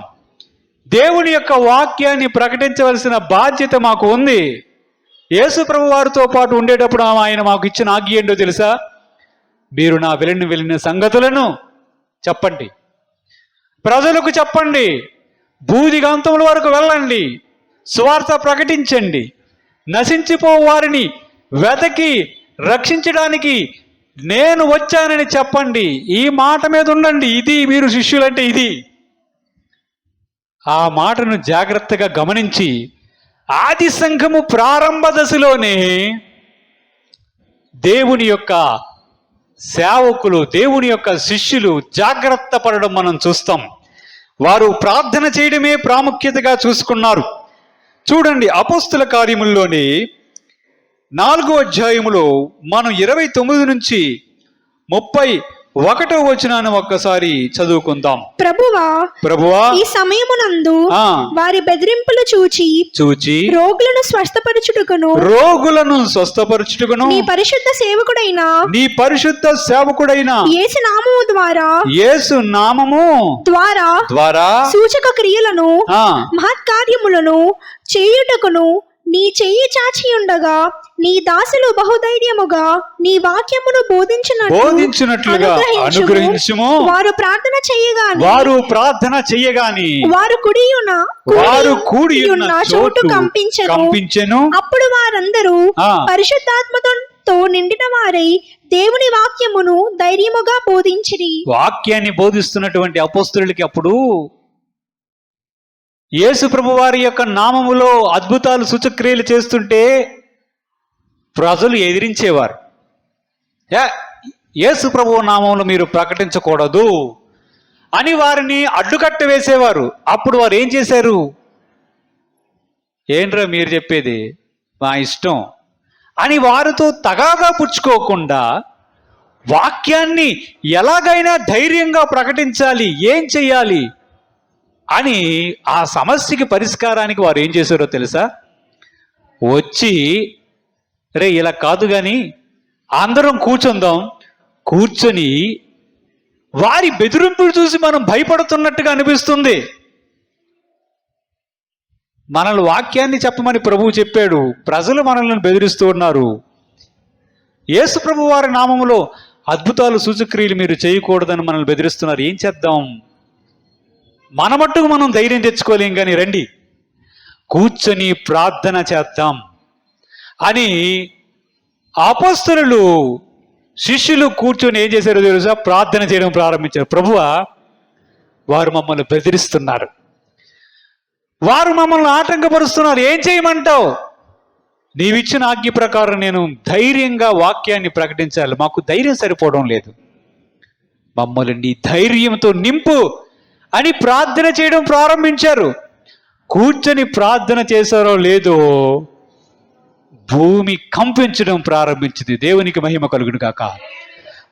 దేవుని యొక్క వాక్యాన్ని ప్రకటించవలసిన బాధ్యత మాకు ఉంది. యేసు ప్రభు వారితో పాటు ఉండేటప్పుడు ఆయన మాకు ఇచ్చిన ఆజ్ఞ ఏంటో తెలుసా? మీరు నా వెళ్ళిన సంగతులను చెప్పండి, ప్రజలకు చెప్పండి, భూదిగంతముల వరకు వెళ్ళండి, సువార్త ప్రకటించండి, నశించిపో వారిని వెతకి రక్షించడానికి నేను వచ్చానని చెప్పండి. ఈ మాట మీద ఉండండి. ఇది మీరు శిష్యులంటే ఇది. ఆ మాటను జాగ్రత్తగా గమనించి ఆది సంఘము ప్రారంభ దశలోనే దేవుని యొక్క సేవకులు, దేవుని యొక్క శిష్యులు జాగ్రత్త పడడం మనం చూస్తాం. వారు ప్రార్థన చేయడమే ప్రాముఖ్యతగా చూసుకున్నారు. చూడండి, అపోస్తుల కార్యముల్లోని 4వ అధ్యాయములో మనం 29 నుంచి 31వ వచనాన్ని ఒక్కసారి చదువుకుందాం. ప్రభువా ఈ సమయమునందు వారి బెదిరింపులు చూచి రోగులను స్వస్థపరచుటకును నీ పరిశుద్ధ సేవకుడైన యేసు నామము ద్వారా సూచక క్రియలను మహత్కార్యములను చేయుటకును నీ చెయ్యి చాచి ఉండగా నీ దాసులు బహుధైర్యముగా నీ వాక్యమును బోధించినట్లుగా అనుగ్రహించుము. వారు ప్రార్థన చేయగాని వారు కూడి ఉన్న చోటు కంపించెను. అప్పుడు వారందరూ పరిశుద్ధాత్మతో నిండిన వారై దేవుని వాక్యమును ధైర్యముగా బోధించిరి. వాక్యాన్ని బోధిస్తున్నటువంటి అపోస్తలులకి అప్పుడు యేసు ప్రభు వారి యొక్క నామములో అద్భుతాలు సూచక్రియలు చేస్తుంటే ప్రజలు ఎదిరించేవారు. యేసు ప్రభు నామంలో మీరు ప్రకటించకూడదు అని వారిని అడ్డుకట్ట వేసేవారు. అప్పుడు వారు ఏం చేశారు? ఏంట్రా మీరు చెప్పేది, మా ఇష్టం అని వారితో తగాగా పుచ్చుకోకుండా వాక్యాన్ని ఎలాగైనా ధైర్యంగా ప్రకటించాలి, ఏం చెయ్యాలి అని ఆ సమస్యకి పరిష్కారానికి వారు ఏం చేశారో తెలుసా? వచ్చి ఇలా కాదు కానీ అందరం కూర్చొని వారి బెదిరింపులు చూసి మనం భయపడుతున్నట్టుగా అనిపిస్తుంది. మనల్ని వాక్యాన్ని చెప్పమని ప్రభువు చెప్పాడు, ప్రజలు మనల్ని బెదిరిస్తూ ఉన్నారు. యేసు ప్రభు వారి నామములో అద్భుతాలు సూచక్రియలు మీరు చేయకూడదని మనల్ని బెదిరిస్తున్నారు. ఏం చేద్దాం? మన మట్టుకు మనం ధైర్యం తెచ్చుకోలేం, కానీ రండి కూర్చొని ప్రార్థన చేద్దాం అని అపోస్తలులు శిష్యులు కూర్చొని ఏం చేశారో తెలుసా? ప్రార్థన చేయడం ప్రారంభించారు. ప్రభువా, వారు మమ్మల్ని బెదిరిస్తున్నారు, వారు మమ్మల్ని ఆటంకపరుస్తున్నారు, ఏం చేయమంటావు? నీవిచ్చిన ఆజ్ఞ ప్రకారం నేను ధైర్యంగా వాక్యాన్ని ప్రకటించాలి, మాకు ధైర్యం సరిపోవడం లేదు, మమ్మల్ని నీ ధైర్యంతో నింపు అని ప్రార్థన చేయడం ప్రారంభించారు. కూర్చొని ప్రార్థన చేశారో లేదో భూమి కంపించడం ప్రారంభించింది. దేవునికి మహిమ కలుగును గాక.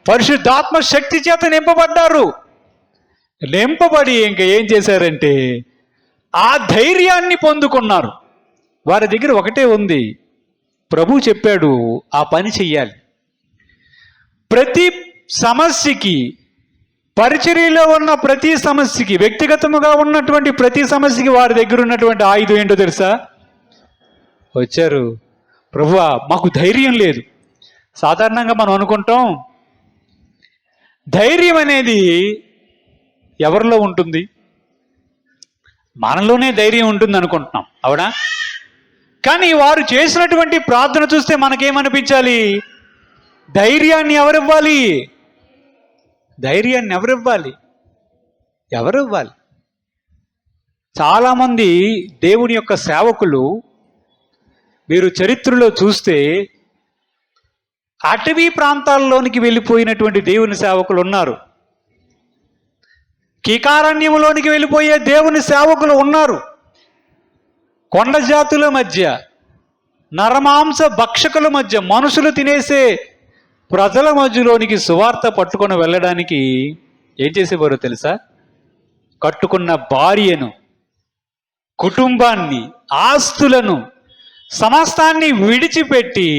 పరిశుద్ధాత్మ శక్తి చేత నింపబడ్డారు. నింపబడి ఇంకా ఏం చేశారంటే ఆ ధైర్యాన్ని పొందుకున్నారు. వారి దగ్గర ఒకటే ఉంది, ప్రభు చెప్పాడు ఆ పని చెయ్యాలి. ప్రతి సమస్యకి, పరిచర్యలో ఉన్న ప్రతి సమస్యకి, వ్యక్తిగతముగా ఉన్నటువంటి ప్రతి సమస్యకి వారి దగ్గర ఉన్నటువంటి ఆయుధం ఏంటో తెలుసా? వచ్చారు, ప్రభువా మాకు ధైర్యం లేదు. సాధారణంగా మనం అనుకుంటాం ధైర్యం అనేది ఎవరిలో ఉంటుంది? మనలోనే ధైర్యం ఉంటుంది అనుకుంటున్నాం, అవునా? కానీ వారు చేసినటువంటి ప్రార్థన చూస్తే మనకేమనిపించాలి? ధైర్యాన్ని ఎవరివ్వాలి? ధైర్యాన్ని ఎవరివ్వాలి? చాలామంది దేవుని యొక్క సేవకులు మీరు చరిత్రలో చూస్తే అటవీ ప్రాంతాల్లోనికి వెళ్ళిపోయినటువంటి దేవుని సేవకులు ఉన్నారు. కీకారణ్యములోనికి వెళ్ళిపోయే దేవుని సేవకులు ఉన్నారు. కొండ జాతుల మధ్య, నరమాంస భక్షకుల మధ్య, మనుషులు తినేసే ప్రజల మధ్యలోనికి సువార్త పట్టుకొని వెళ్ళడానికి ఏం చేసేవారో తెలుసా? కట్టుకున్న భార్యను, కుటుంబాన్ని, ఆస్తులను, సమస్తాన్ని విడిచిపెట్టి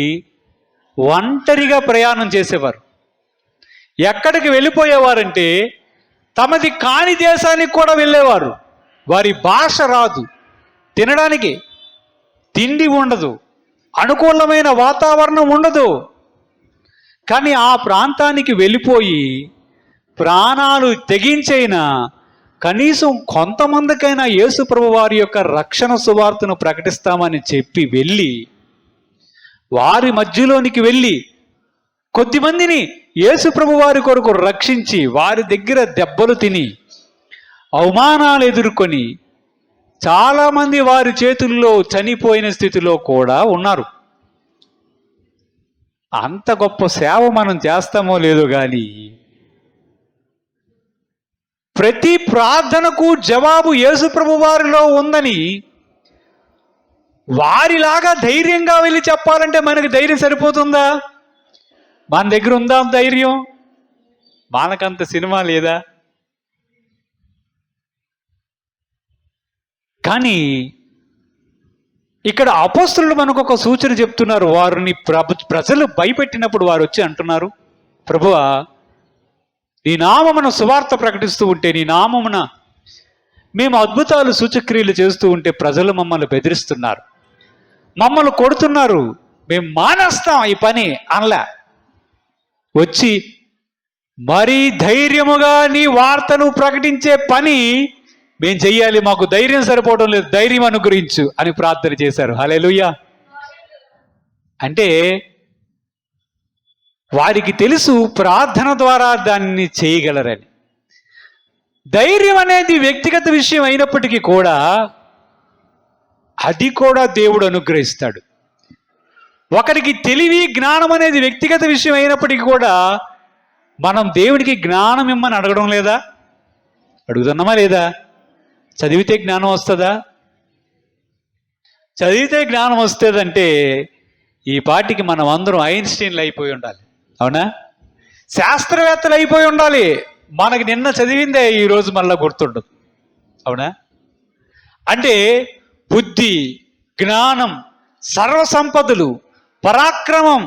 ఒంటరిగా ప్రయాణం చేసేవారు. ఎక్కడికి వెళ్ళిపోయేవారంటే తమది కాని దేశానికి కూడా వెళ్ళేవారు. వారి భాష రాదు, తినడానికి తిండి ఉండదు, అనుకూలమైన వాతావరణం ఉండదు. కానీ ఆ ప్రాంతానికి వెళ్ళిపోయి ప్రాణాలు తెగించైనా కనీసం కొంతమందికైనా యేసు ప్రభు వారి యొక్క రక్షణ సువార్తను ప్రకటిస్తామని చెప్పి వెళ్ళి, వారి మధ్యలోనికి వెళ్ళి కొద్దిమందిని యేసు ప్రభు వారి కొరకు రక్షించి, వారి దగ్గర దెబ్బలు తిని అవమానాలు ఎదుర్కొని చాలామంది వారి చేతుల్లో చనిపోయిన స్థితిలో కూడా ఉన్నారు. అంత గొప్ప సేవ మనం చేస్తామో లేదో కానీ ప్రతి ప్రార్థనకు జవాబు యేసు ప్రభు వారిలో ఉందని వారిలాగా ధైర్యంగా వెళ్ళి చెప్పాలంటే మనకి ధైర్యం సరిపోతుందా? మన దగ్గర ఉందా ధైర్యం? మనకంత సినిమా లేదా? కానీ ఇక్కడ అపోస్తలులు మనకు ఒక సూచన చెప్తున్నారు. వారిని ప్రజలు భయపెట్టినప్పుడు వారు వచ్చి అంటున్నారు, ప్రభువా, నీ నామమున సువార్త ప్రకటిస్తూ ఉంటే, నీ నామమున మేము అద్భుతాలు సూచక్రియలు చేస్తూ ఉంటే ప్రజలు మమ్మల్ని బెదిరిస్తున్నారు, మమ్మల్ని కొడుతున్నారు, మేము మానేస్తాం ఈ పని అనలే. వచ్చి మరీ ధైర్యముగా నీ వార్తను ప్రకటించే పని మేము చెయ్యాలి, మాకు ధైర్యం సరిపోవడం లేదు, ధైర్యం అనుగ్రహించు అని ప్రార్థన చేశారు. హల్లెలూయా. అంటే వారికి తెలుసు ప్రార్థన ద్వారా దాన్ని చేయగలరని. ధైర్యం అనేది వ్యక్తిగత విషయం అయినప్పటికీ కూడా అది కూడా దేవుడు అనుగ్రహిస్తాడు. ఒకరికి తెలివి, జ్ఞానం అనేది వ్యక్తిగత విషయం అయినప్పటికీ కూడా మనం దేవుడికి జ్ఞానం ఇమ్మని అడగడం లేదా? అడుగుతున్నామా లేదా? చదివితే జ్ఞానం వస్తుందా? చదివితే జ్ఞానం వస్తుందంటే ఈ పాటికి మనం అందరం ఐన్స్టీన్లు అయిపోయి ఉండాలి, అవునా? శాస్త్రవేత్తలు అయిపోయి ఉండాలి. మనకి నిన్న చదివిందే ఈరోజు మళ్ళా గుర్తుండదు, అవునా? అంటే బుద్ధి, జ్ఞానం, సర్వసంపదలు, పరాక్రమం,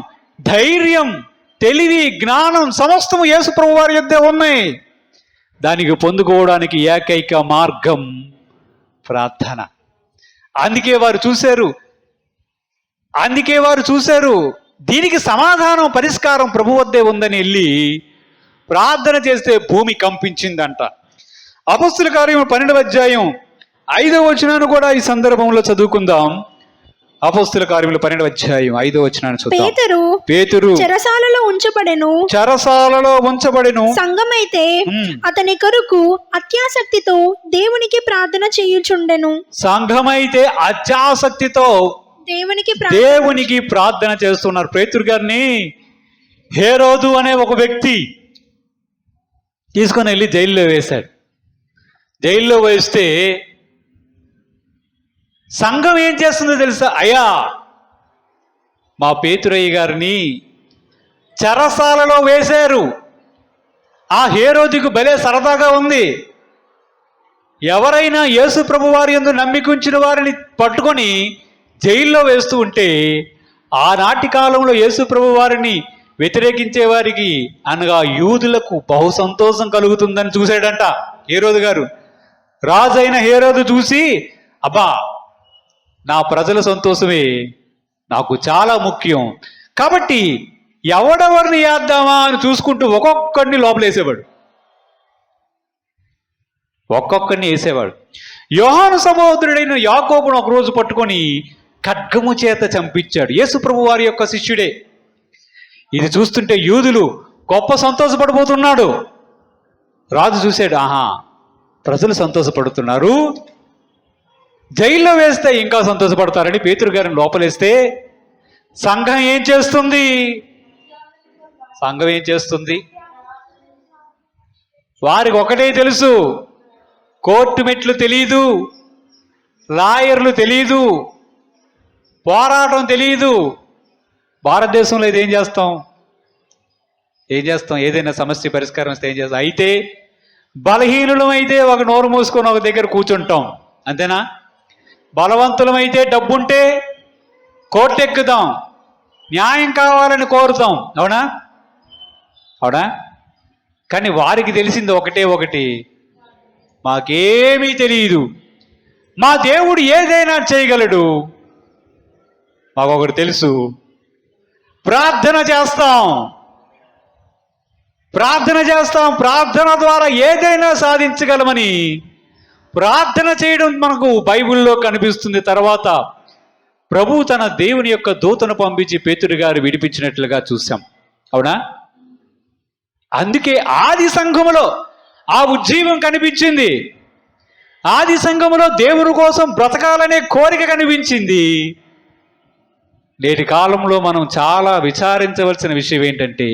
ధైర్యం, తెలివి, జ్ఞానం సమస్తము యేసు ప్రభు వారి యొద్దే ఉన్నాయి. దానికి పొందుకోవడానికి ఏకైక మార్గం ప్రార్థన. అందుకే వారు చూశారు దీనికి సమాధానం, పరిష్కారం ప్రభు వద్దే ఉందని వెళ్ళి ప్రార్థన చేస్తే భూమి కంపించిందంట. అపొస్తలుల కార్యములు 12వ అధ్యాయం 5వ వచనాన్ని కూడా ఈ సందర్భంలో చదువుకుందాం. అపొస్తలుల కార్యములు 12వ అధ్యాయం 5వ వచనాన్ని చూద్దాం. పేతురు చెరసాలలో ఉంచబడెను. సంఘమైతే అతని కొరకు అత్యాసక్తితో దేవునికి ప్రార్థన చేయుచుండెను. సంఘమైతే అత్యాసక్తితో దేవునికి ప్రార్థన చేస్తున్నారు. పేతురు గారిని హేరోదు అనే ఒక వ్యక్తి తీసుకొని వెళ్ళి జైల్లో వేశాడు. జైల్లో వేస్తే సంఘం ఏం చేస్తుందో తెలుసా? అయ్యా, మా పేతురయ్య గారిని చెరసాలలో వేశారు. ఆ హేరోదుకు భలే సరదాగా ఉంది. ఎవరైనా యేసు ప్రభు వారి యందు నమ్మికుంచిన వారిని పట్టుకొని జైల్లో వేస్తూ ఉంటే ఆనాటి కాలంలో యేసు ప్రభు వారిని వ్యతిరేకించే వారికి, అనగా యూదులకు బహు సంతోషం కలుగుతుందని చూశాడంట హేరోదు గారు. రాజైన హేరోదు చూసి, అబ్బా, నా ప్రజల సంతోషమే నాకు చాలా ముఖ్యం, కాబట్టి ఎవడెవరిని వేద్దామా అని చూసుకుంటూ ఒక్కొక్కడిని లోపలేసేవాడు. యోహాను సహోదరుడైన యాకోబును ఒకరోజు పట్టుకొని ఖడ్గము చేత చంపించాడు. యేసు ప్రభు వారి యొక్క శిష్యుడే. ఇది చూస్తుంటే యూదులు గొప్ప సంతోషపడిపోతున్నాడు. రాజు చూశాడు, ఆహా, ప్రజలు సంతోషపడుతున్నారు, జైల్లో వేస్తే ఇంకా సంతోషపడతారని పేతురు గారిని లోపలేస్తే సంఘం ఏం చేస్తుంది? వారికి ఒకటే తెలుసు, కోర్టు మెట్లు తెలీదు, లాయర్లు తెలీదు, పోరాటం తెలీదు. భారతదేశంలో ఇది ఏం చేస్తాం? ఏదైనా సమస్య పరిష్కారం వస్తే ఏం చేస్తాం? అయితే బలహీనులమైతే ఒక నోరు మూసుకొని ఒక దగ్గర కూర్చుంటాం, అంతేనా? బలవంతులమైతే డబ్బుంటే కోర్టు ఎక్కుదాం, న్యాయం కావాలని కోరుతాం, అవునా? కానీ వారికి తెలిసింది ఒకటే ఒకటి, మాకేమీ తెలియదు, మా దేవుడు ఏదైనా చేయగలడు. మాకొకటి తెలుసు, ప్రార్థన చేస్తాం, ప్రార్థన ద్వారా ఏదైనా సాధించగలమని ప్రార్థన చేయడం మనకు బైబిల్లో కనిపిస్తుంది. తర్వాత ప్రభు తన దేవుని యొక్క దూతను పంపించి పేతురు గారు విడిపించినట్లుగా చూసాం, అవునా? అందుకే ఆది సంఘములో ఆ ఉజ్జీవం కనిపించింది, ఆది సంఘములో దేవుని కోసం బ్రతకాలనే కోరిక కనిపించింది. నేటి కాలంలో మనం చాలా విచారించవలసిన విషయం ఏంటంటే,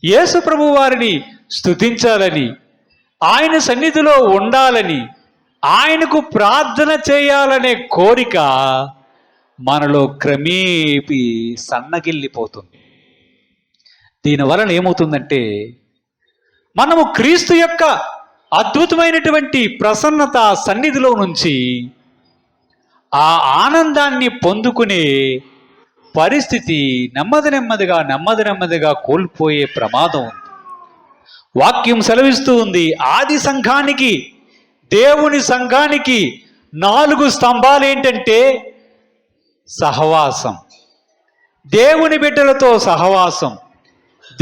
యేసు ప్రభు వారిని స్తుతించాలని, ఆయన సన్నిధిలో ఉండాలని, ఆయనకు ప్రార్థన చేయాలనే కోరిక మనలో క్రమేపీ సన్నగిల్లిపోతుంది. దీనివలన ఏమవుతుందంటే, మనము క్రీస్తు యొక్క అద్భుతమైనటువంటి ప్రసన్నత సన్నిధిలో నుంచి ఆ ఆనందాన్ని పొందుకునే పరిస్థితి నెమ్మదిగా కోల్పోయే ప్రమాదం ఉంది. వాక్యం సెలవిస్తూ ఉంది, ఆది సంఘానికి, దేవుని సంఘానికి 4 స్తంభాలు ఏంటంటే సహవాసం, దేవుని బిడ్డలతో సహవాసం,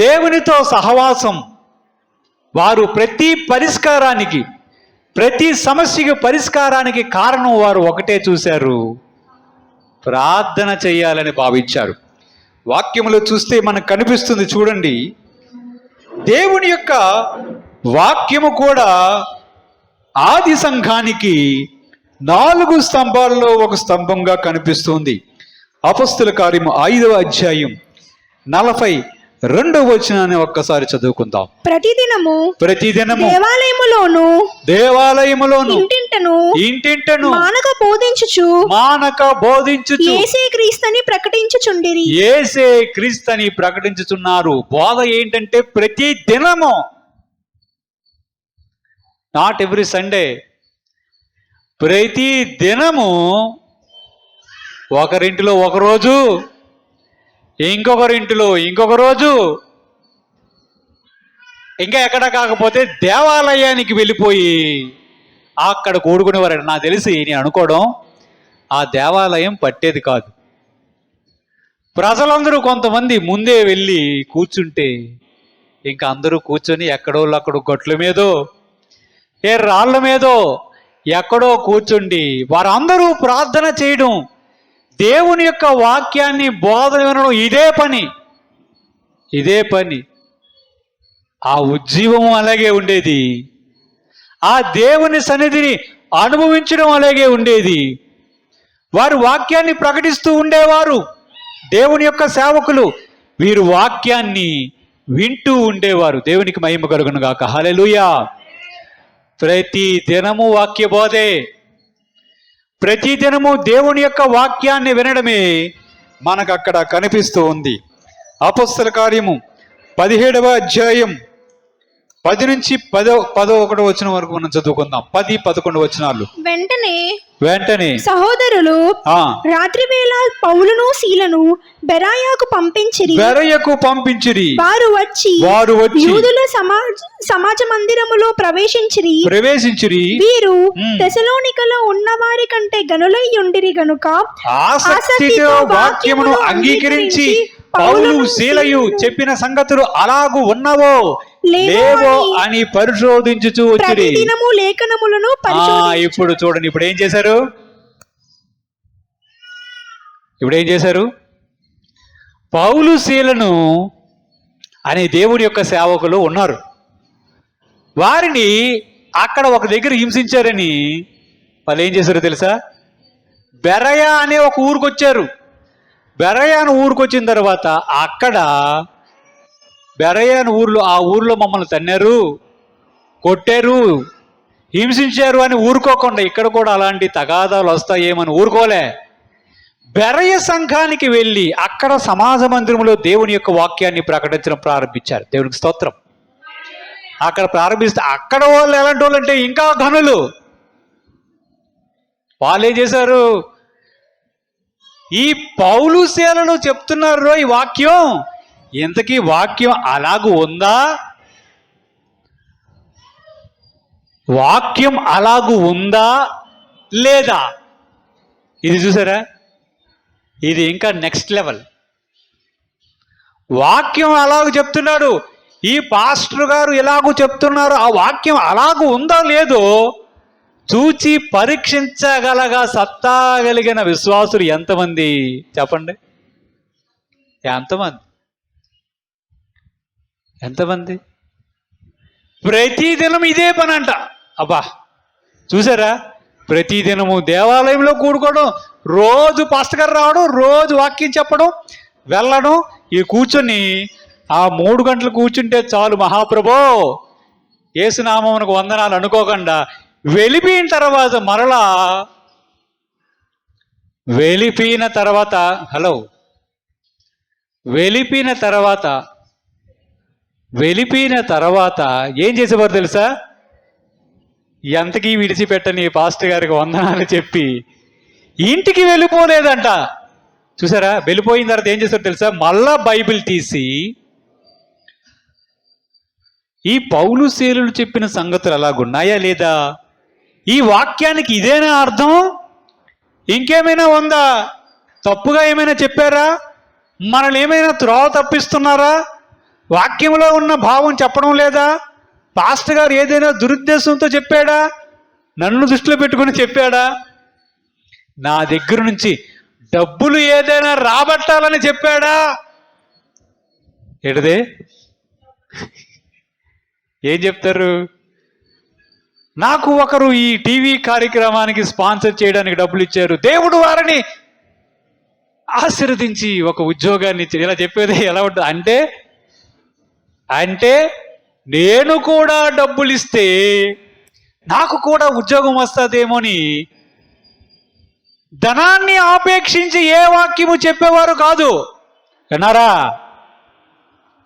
దేవునితో సహవాసం. వారు ప్రతి పరిష్కారానికి, ప్రతి సమస్యకు పరిష్కారానికి కారణం వారు ఒకటే చూశారు, ప్రార్థన చేయాలని భావించారు. వాక్యములో చూస్తే మనకు కనిపిస్తుంది, చూడండి, దేవుని యొక్క వాక్యము కూడా ఆది సంఘానికి 4 స్తంభాల్లో ఒక స్తంభంగా కనిపిస్తుంది. అపొస్తలుల కార్యము 5వ అధ్యాయం 42వ వచనాన్ని ఒక్కసారి చదువుకుందాం. ప్రతిదినము దేవాలయములోను ఇంటింటను మానక బోధించుచు యేసే క్రీస్తుని ప్రకటించుచున్నారు. బోధ ఏంటంటే ప్రతి దినము, నాట్ ఎవ్రీ సండే, ప్రతి దినము ఒకరింటిలో ఒకరోజు, ఇంకొకరింటిలో ఇంకొక రోజు, ఇంకా ఎక్కడ కాకపోతే దేవాలయానికి వెళ్ళిపోయి అక్కడ కూడుకునేవారు. నాకు తెలిసి నేను అనుకోవడం, ఆ దేవాలయం పట్టేది కాదు. ప్రజలందరూ కొంతమంది ముందే వెళ్ళి కూర్చుంటే ఇంకా అందరూ కూర్చొని ఎక్కడోళ్ళు అక్కడ గట్ల మీదో రాళ్ళ మీదో ఎక్కడో కూర్చుండి వారందరూ ప్రార్థన చేయడం, దేవుని యొక్క వాక్యాన్ని బోధన వినడం, ఇదే పని. ఆ ఉజ్జీవం అలాగే ఉండేది, ఆ దేవుని సన్నిధిని అనుభవించడం అలాగే ఉండేది. వారు వాక్యాన్ని ప్రకటిస్తూ ఉండేవారు, దేవుని యొక్క సేవకులు వీరు వాక్యాన్ని వింటూ ఉండేవారు. దేవునికి మహిమ కలుగును గాక. హల్లెలూయా. ప్రతి దినము వాక్య బోధే, ప్రతి దినము దేవుని యొక్క వాక్యాన్ని వినడమే మనకు అక్కడ కనిపిస్తూ ఉంది. అపొస్తలుల కార్యము 17వ అధ్యాయం 10 నుంచి 11 వచనం వరకు మనం చదువుకుందాం. 10-11 వచనాలు. వెంటనే సహోదరులు రాత్రి వేళ పౌలును సీలను బెరయకు పంపించిరి. వారు వచ్చి యూదుల సమాజ మందిరములో ప్రవేశించిరి. వీరు తెసలోనికలో ఉన్న వారి కంటే గనులై ఉండిరి గనుక ఆసక్తితో వాక్యమును అంగీకరించి పౌలు శీలయు చెప్పిన సంగతులు అలాగు ఉన్నవో లేవో అని పరిశోధించుచూ వచ్చిరి. లేఖనములను ఇప్పుడు చూడండి, ఇప్పుడు ఏం చేశారు? పౌలు శీలను అనే దేవుడి యొక్క సేవకులు ఉన్నారు. వారిని అక్కడ ఒక దగ్గర హింసించారని వాళ్ళు ఏం చేశారో తెలుసా? బెరయా అనే ఒక ఊరికి వచ్చారు. బెరయాను ఊరికి వచ్చిన తర్వాత అక్కడ బెరయాను ఆ ఊర్లో మమ్మల్ని తన్నారు, కొట్టారు, హింసించారు అని ఊరుకోకుండా ఇక్కడ కూడా అలాంటి తగాదాలు వస్తాయేమని ఊరుకోలే. బెరయ సంఘానికి వెళ్ళి అక్కడ సమాజ మందిరంలో దేవుని యొక్క వాక్యాన్ని ప్రకటించడం ప్రారంభించారు. దేవునికి స్తోత్రం. అక్కడ ప్రారంభిస్తే అక్కడ వాళ్ళు ఎలాంటి వాళ్ళు అంటే ఇంకా ఘనులు. వాళ్ళు ఏం చేశారు? ఈ పౌలు శీలలు చెప్తున్నారు ఈ వాక్యం, ఇంతకీ వాక్యం అలాగూ ఉందా? వాక్యం అలాగూ ఉందా లేదా? ఇది చూసారా, ఇది ఇంకా నెక్స్ట్ లెవెల్. వాక్యం అలాగూ చెప్తున్నాడు, ఈ పాస్టర్ గారు ఎలాగూ చెప్తున్నారు, ఆ వాక్యం అలాగూ ఉందా లేదో చూచి పరీక్షించగలగా సత్తా కలిగిన విశ్వాసులు ఎంతమంది చెప్పండి? ఎంతమంది? ప్రతిదినం ఇదే పని అంట. అబ్బా చూసారా, ప్రతిదినము దేవాలయంలో కూడుకోవడం, రోజు పాస్టర్ గారు రావడం, రోజు వాక్యం చెప్పడం, వెళ్ళడం, ఈ కూర్చొని ఆ 3 గంటలు కూర్చుంటే చాలు మహాప్రభో యేసునామమునకు వందనాలు అనుకోకుండా వెళ్ళిపోయిన తర్వాత మరలా వెళ్ళిపోయిన తర్వాత ఏం చేసేవారు తెలుసా? ఎంతకీ విడిచిపెట్టని పాస్టర్ గారికి వందనాలు చెప్పి ఇంటికి వెళ్ళిపోలేదంట. చూసారా, వెళ్ళిపోయిన తర్వాత ఏం చేశారు తెలుసా? మళ్ళా బైబిల్ తీసి ఈ పౌలు శీలులు చెప్పిన సంగతులు అలాగున్నాయా లేదా? ఈ వాక్యానికి ఇదేనా అర్థం? ఇంకేమైనా ఉందా? తప్పుగా ఏమైనా చెప్పారా? మనల్ని ఏమైనా త్రోవ తప్పిస్తున్నారా? వాక్యంలో ఉన్న భావం చెప్పడం లేదా? పాస్టర్ గారు ఏదైనా దురుద్దేశంతో చెప్పాడా? నన్ను దృష్టిలో పెట్టుకుని చెప్పాడా? నా దగ్గర నుంచి డబ్బులు ఏదైనా రాబట్టాలని చెప్పాడా? ఏంటదే? ఏం చెప్తారు? నాకు ఒకరు ఈ టీవీ కార్యక్రమానికి స్పాన్సర్ చేయడానికి డబ్బులు ఇచ్చారు, దేవుడు వారిని ఆశీర్వదించి ఒక ఉద్యోగాన్ని ఇచ్చారు, ఇలా చెప్పేది ఎలా ఉంటుంది అంటే నేను కూడా డబ్బులు ఇస్తే నాకు కూడా ఉద్యోగం వస్తుందేమోని ధనాన్ని ఆపేక్షించి ఏ వాక్యము చెప్పేవారు కాదు. విన్నారా?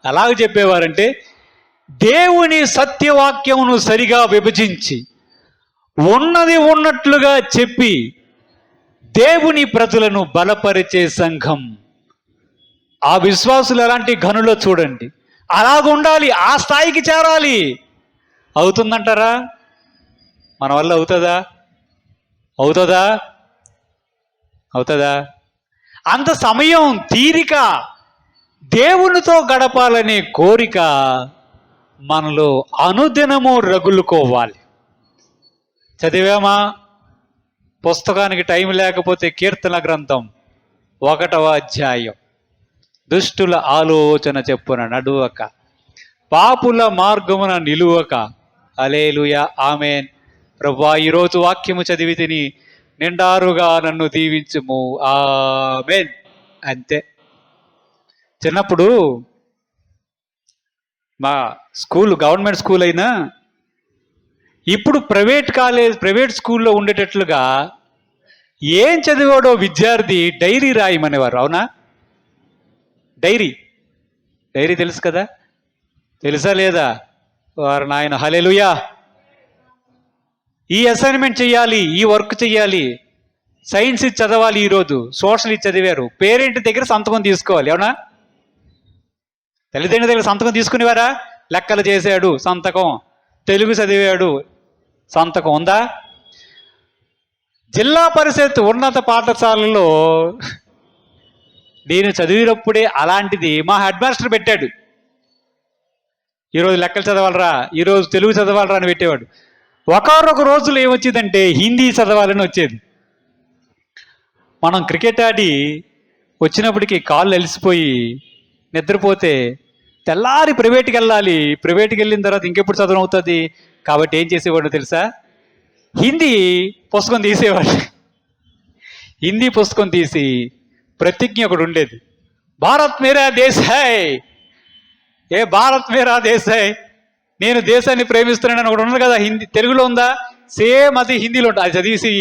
అలాగ చెప్పేవారంటే దేవుని సత్యవాక్యమును సరిగా విభజించి ఉన్నది ఉన్నట్లుగా చెప్పి దేవుని ప్రజలను బలపరిచే సంఘం. ఆ విశ్వాసులు ఎలాంటి ఘనులో చూడండి. అలాగుండాలి, ఆ స్థాయికి చేరాలి. అవుతుందంటారా? మన వల్ల అవుతుందా? అంత సమయం, తీరిక, దేవునితో గడపాలనే కోరిక మనలో అనుదినము రగులుకోవాలి. చదివామా? పుస్తకానికి టైం లేకపోతే కీర్తన గ్రంథం 1వ అధ్యాయం, దుష్టుల ఆలోచన చెప్పున నడువక, పాపుల మార్గమున నిలువక. హల్లెలూయా, ఆమేన్. ప్రభువా, ఈరోజు వాక్యము చదివి తిని నిండారుగా నన్ను దీవించుము, ఆమేన్. అంతే. చిన్నప్పుడు మా స్కూల్ గవర్నమెంట్ స్కూల్ అయినా ఇప్పుడు ప్రైవేట్ స్కూల్లో ఉండేటట్లుగా ఏం చదివాడో విద్యార్థి డైరీ రాయమనేవారు. అవునా? డైరీ తెలుసు కదా? తెలుసా లేదా? వారు నాయన హల్లెలూయా. ఈ అసైన్మెంట్ చేయాలి, ఈ వర్క్ చేయాలి, సైన్స్ ఇది చదవాలి, ఈరోజు సోషల్ ఇది చదివారు, పేరెంట్ దగ్గర సంతకం తీసుకోవాలి. అవునా? తల్లిదండ్రుల దగ్గర సంతకం తీసుకునేవారా? లెక్కలు చేశాడు సంతకం, తెలుగు చదివాడు సంతకం ఉందా? జిల్లా పరిషత్ ఉన్నత పాఠశాలలో నేను చదివినప్పుడే అలాంటిది మా హెడ్ మాస్టర్ పెట్టాడు. ఈరోజు లెక్కలు చదవాలరా, ఈరోజు తెలుగు చదవాలరా అని పెట్టేవాడు. ఒకరొక రోజులు ఏమొచ్చేదంటే హిందీ చదవాలని వచ్చేది. మనం క్రికెట్ ఆడి వచ్చినప్పటికీ కాళ్ళు అలిసిపోయి నిద్రపోతే తెల్లారి ప్రైవేట్కి వెళ్ళాలి. ప్రైవేట్కి వెళ్ళిన తర్వాత ఇంకెప్పుడు చదువు అవుతుంది కాబట్టి ఏం చేసేవాడు తెలుసా? హిందీ పుస్తకం తీసేవాడు. హిందీ పుస్తకం తీసి ప్రతిజ్ఞ ఒకటి ఉండేది, భారత్ మేరా దేశ్ హై, భారత్ మేరా దేశ్ హై, నేను దేశాన్ని ప్రేమిస్తున్నాను ఒకటి ఉన్నది కదా. హిందీ తెలుగులో ఉందా? సేమ్ అది హిందీలో ఉంటుంది. అది చదివేసి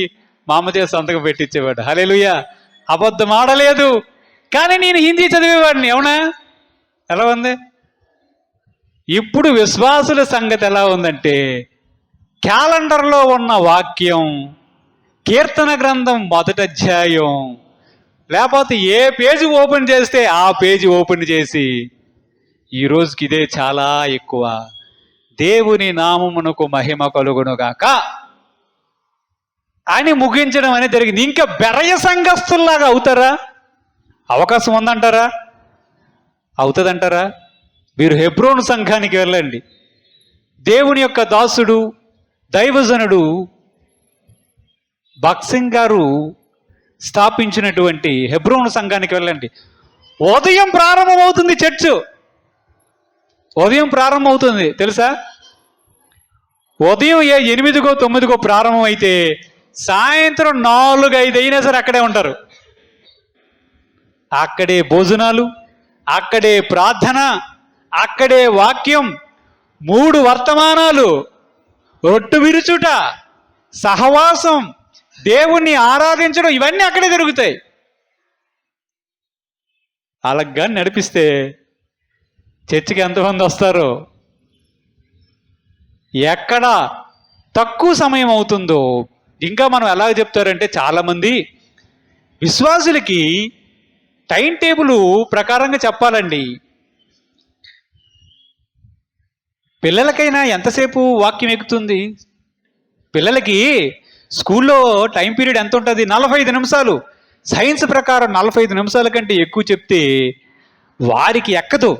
మా అమ్మ చేసి సంతకం పెట్టించేవాడు. హల్లెలూయా. అబద్ధం ఆడలేదు, కానీ నేను హిందీ చదివేవాడిని. అవునా? ఎలా ఉంది? ఇప్పుడు విశ్వాసుల సంగతి ఎలా ఉందంటే, క్యాలెండర్లో ఉన్న వాక్యం, కీర్తన గ్రంథం 1వ అధ్యాయం, లేకపోతే ఏ పేజీ ఓపెన్ చేస్తే ఆ పేజీ ఓపెన్ చేసి ఈ రోజుకి ఇదే చాలా ఎక్కువ, దేవుని నామమునకు మహిమ కలుగునుగాక అని ముగించడం అనేది జరిగింది. ఇంకా బెరయ సంఘస్థుల్లాగా అవుతారా? అవకాశం ఉందంటారా? అవుతుందంటారా? మీరు హెబ్రోను సంఘానికి వెళ్ళండి. దేవుని యొక్క దాసుడు, దైవజనుడు భక్సింగ్ గారు స్థాపించినటువంటి హెబ్రోను సంఘానికి వెళ్ళండి. ఉదయం ప్రారంభమవుతుంది చర్చ్. ఉదయం ప్రారంభమవుతుంది తెలుసా? ఉదయం 8కో 9కో ప్రారంభం అయితే సాయంత్రం 4, 5 అయినా సరే అక్కడే ఉంటారు. అక్కడే భోజనాలు, అక్కడే ప్రార్థన, అక్కడే వాక్యం, 3 వర్తమానాలు, రొట్టు విరుచుట, సహవాసం, దేవుణ్ణి ఆరాధించడం, ఇవన్నీ అక్కడే జరుగుతాయి. అలాగా నడిపిస్తే చర్చికి ఎంతమంది వస్తారో, ఎక్కడ తక్కువ సమయం అవుతుందో. ఇంకా మనం ఎలా చెప్తారంటే, చాలామంది విశ్వాసులకి టైం టేబుల్ ప్రకారంగా చెప్పాలండి. పిల్లలకైనా ఎంతసేపు వాక్యం ఎక్కుతుంది? పిల్లలకి స్కూల్లో టైం పీరియడ్ ఎంత ఉంటుంది? 45 నిమిషాలు. సైన్స్ ప్రకారం 45 నిమిషాల కంటే ఎక్కువ చెప్తే వారికి ఎక్కదు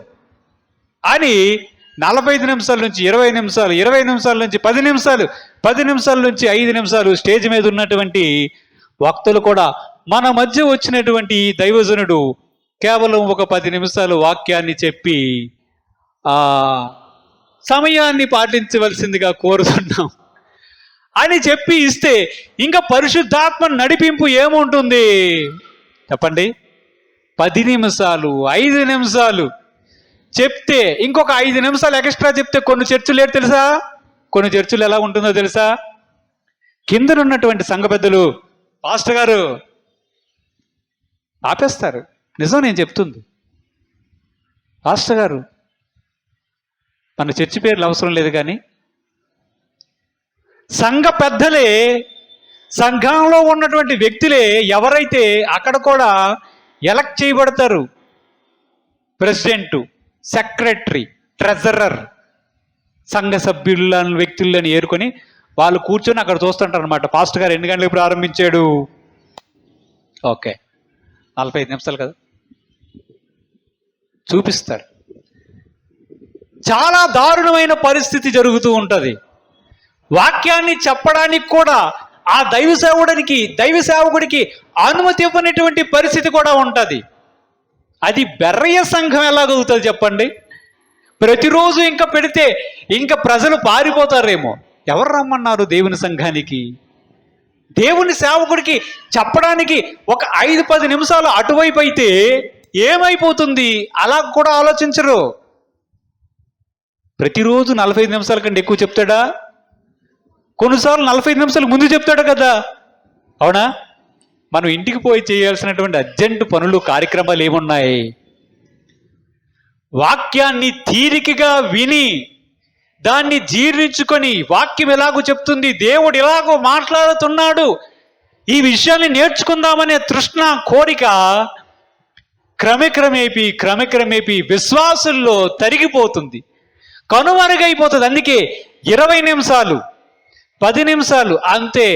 అని 45 నిమిషాల నుంచి 20 నిమిషాలు, 20 నిమిషాల నుంచి 10 నిమిషాలు, 10 నిమిషాల నుంచి 5 నిమిషాలు స్టేజ్ మీద ఉన్నటువంటి వక్తలు కూడా, మన మధ్య వచ్చినటువంటి దైవజనుడు కేవలం ఒక 10 నిమిషాలు వాక్యాన్ని చెప్పి ఆ సమయాన్ని పాటించవలసిందిగా కోరుతున్నాం అని చెప్పి ఇస్తే ఇంకా పరిశుద్ధాత్మ నడిపింపు ఏముంటుంది చెప్పండి? 10 నిమిషాలు, 5 నిమిషాలు చెప్తే ఇంకొక 5 నిమిషాలు ఎక్స్ట్రా చెప్తే కొన్ని చర్చిలు ఏంటి తెలుసా? కొన్ని చర్చిలు ఎలా ఉంటుందో తెలుసా? కిందనున్నటువంటి సంఘ పెద్దలు, పాస్టర్ గారు ఆపేస్తారు. నిజం నేను చెప్తుంది. పాస్టర్ గారు, మన చర్చి పేర్లు అవసరం లేదు, కానీ సంఘ పెద్దలే, సంఘంలో ఉన్నటువంటి వ్యక్తులే ఎవరైతే అక్కడ కూడా ఎలక్ట్ చేయబడతారు. ప్రెసిడెంటు, సెక్రటరీ, ట్రెజరర్, సంఘ సభ్యులను వ్యక్తులను ఏరుకొని వాళ్ళు కూర్చొని అక్కడ చూస్తుంటారు అనమాట. పాస్టర్ గారు ఎన్ని గంటలకు ప్రారంభించాడు? ఓకే, 45 నిమిషాలు కదా, చూపిస్తారు. చాలా దారుణమైన పరిస్థితి జరుగుతూ ఉంటుంది. వాక్యాన్ని చెప్పడానికి కూడా ఆ దైవ సేవకుడికి అనుమతి ఇవ్వనటువంటి పరిస్థితి కూడా ఉంటుంది. అది బెర్రయ్య సంఘం ఎలాగవుతుంది చెప్పండి? ప్రతిరోజు ఇంకా పెడితే ఇంకా ప్రజలు పారిపోతారేమో. ఎవరు రమ్మన్నారు దేవుని సంఘానికి? దేవుని సేవకుడికి చెప్పడానికి ఒక 5-10 నిమిషాలు అటువైపు అయితే ఏమైపోతుంది? అలా కూడా ఆలోచించరు. ప్రతిరోజు 45 నిమిషాల కంటే ఎక్కువ చెప్తాడా? కొన్నిసార్లు 45 నిమిషాలు ముందు చెప్తాడు కదా. అవునా? మనం ఇంటికి పోయి చేయాల్సినటువంటి అర్జెంటు పనులు, కార్యక్రమాలు ఏమున్నాయి? వాక్యాన్ని తీరికగా విని దాన్ని జీర్ణించుకొని, వాక్యం ఎలాగో చెప్తుంది, దేవుడు ఎలాగో మాట్లాడుతున్నాడు, ఈ విషయాన్ని నేర్చుకుందామనే తృష్ణ, కోరిక క్రమక్రమేపీ విశ్వాసుల్లో తరిగిపోతుంది, కనుమరుగైపోతుంది. అందుకే 20 నిమిషాలు, 10 నిమిషాలు అంతే.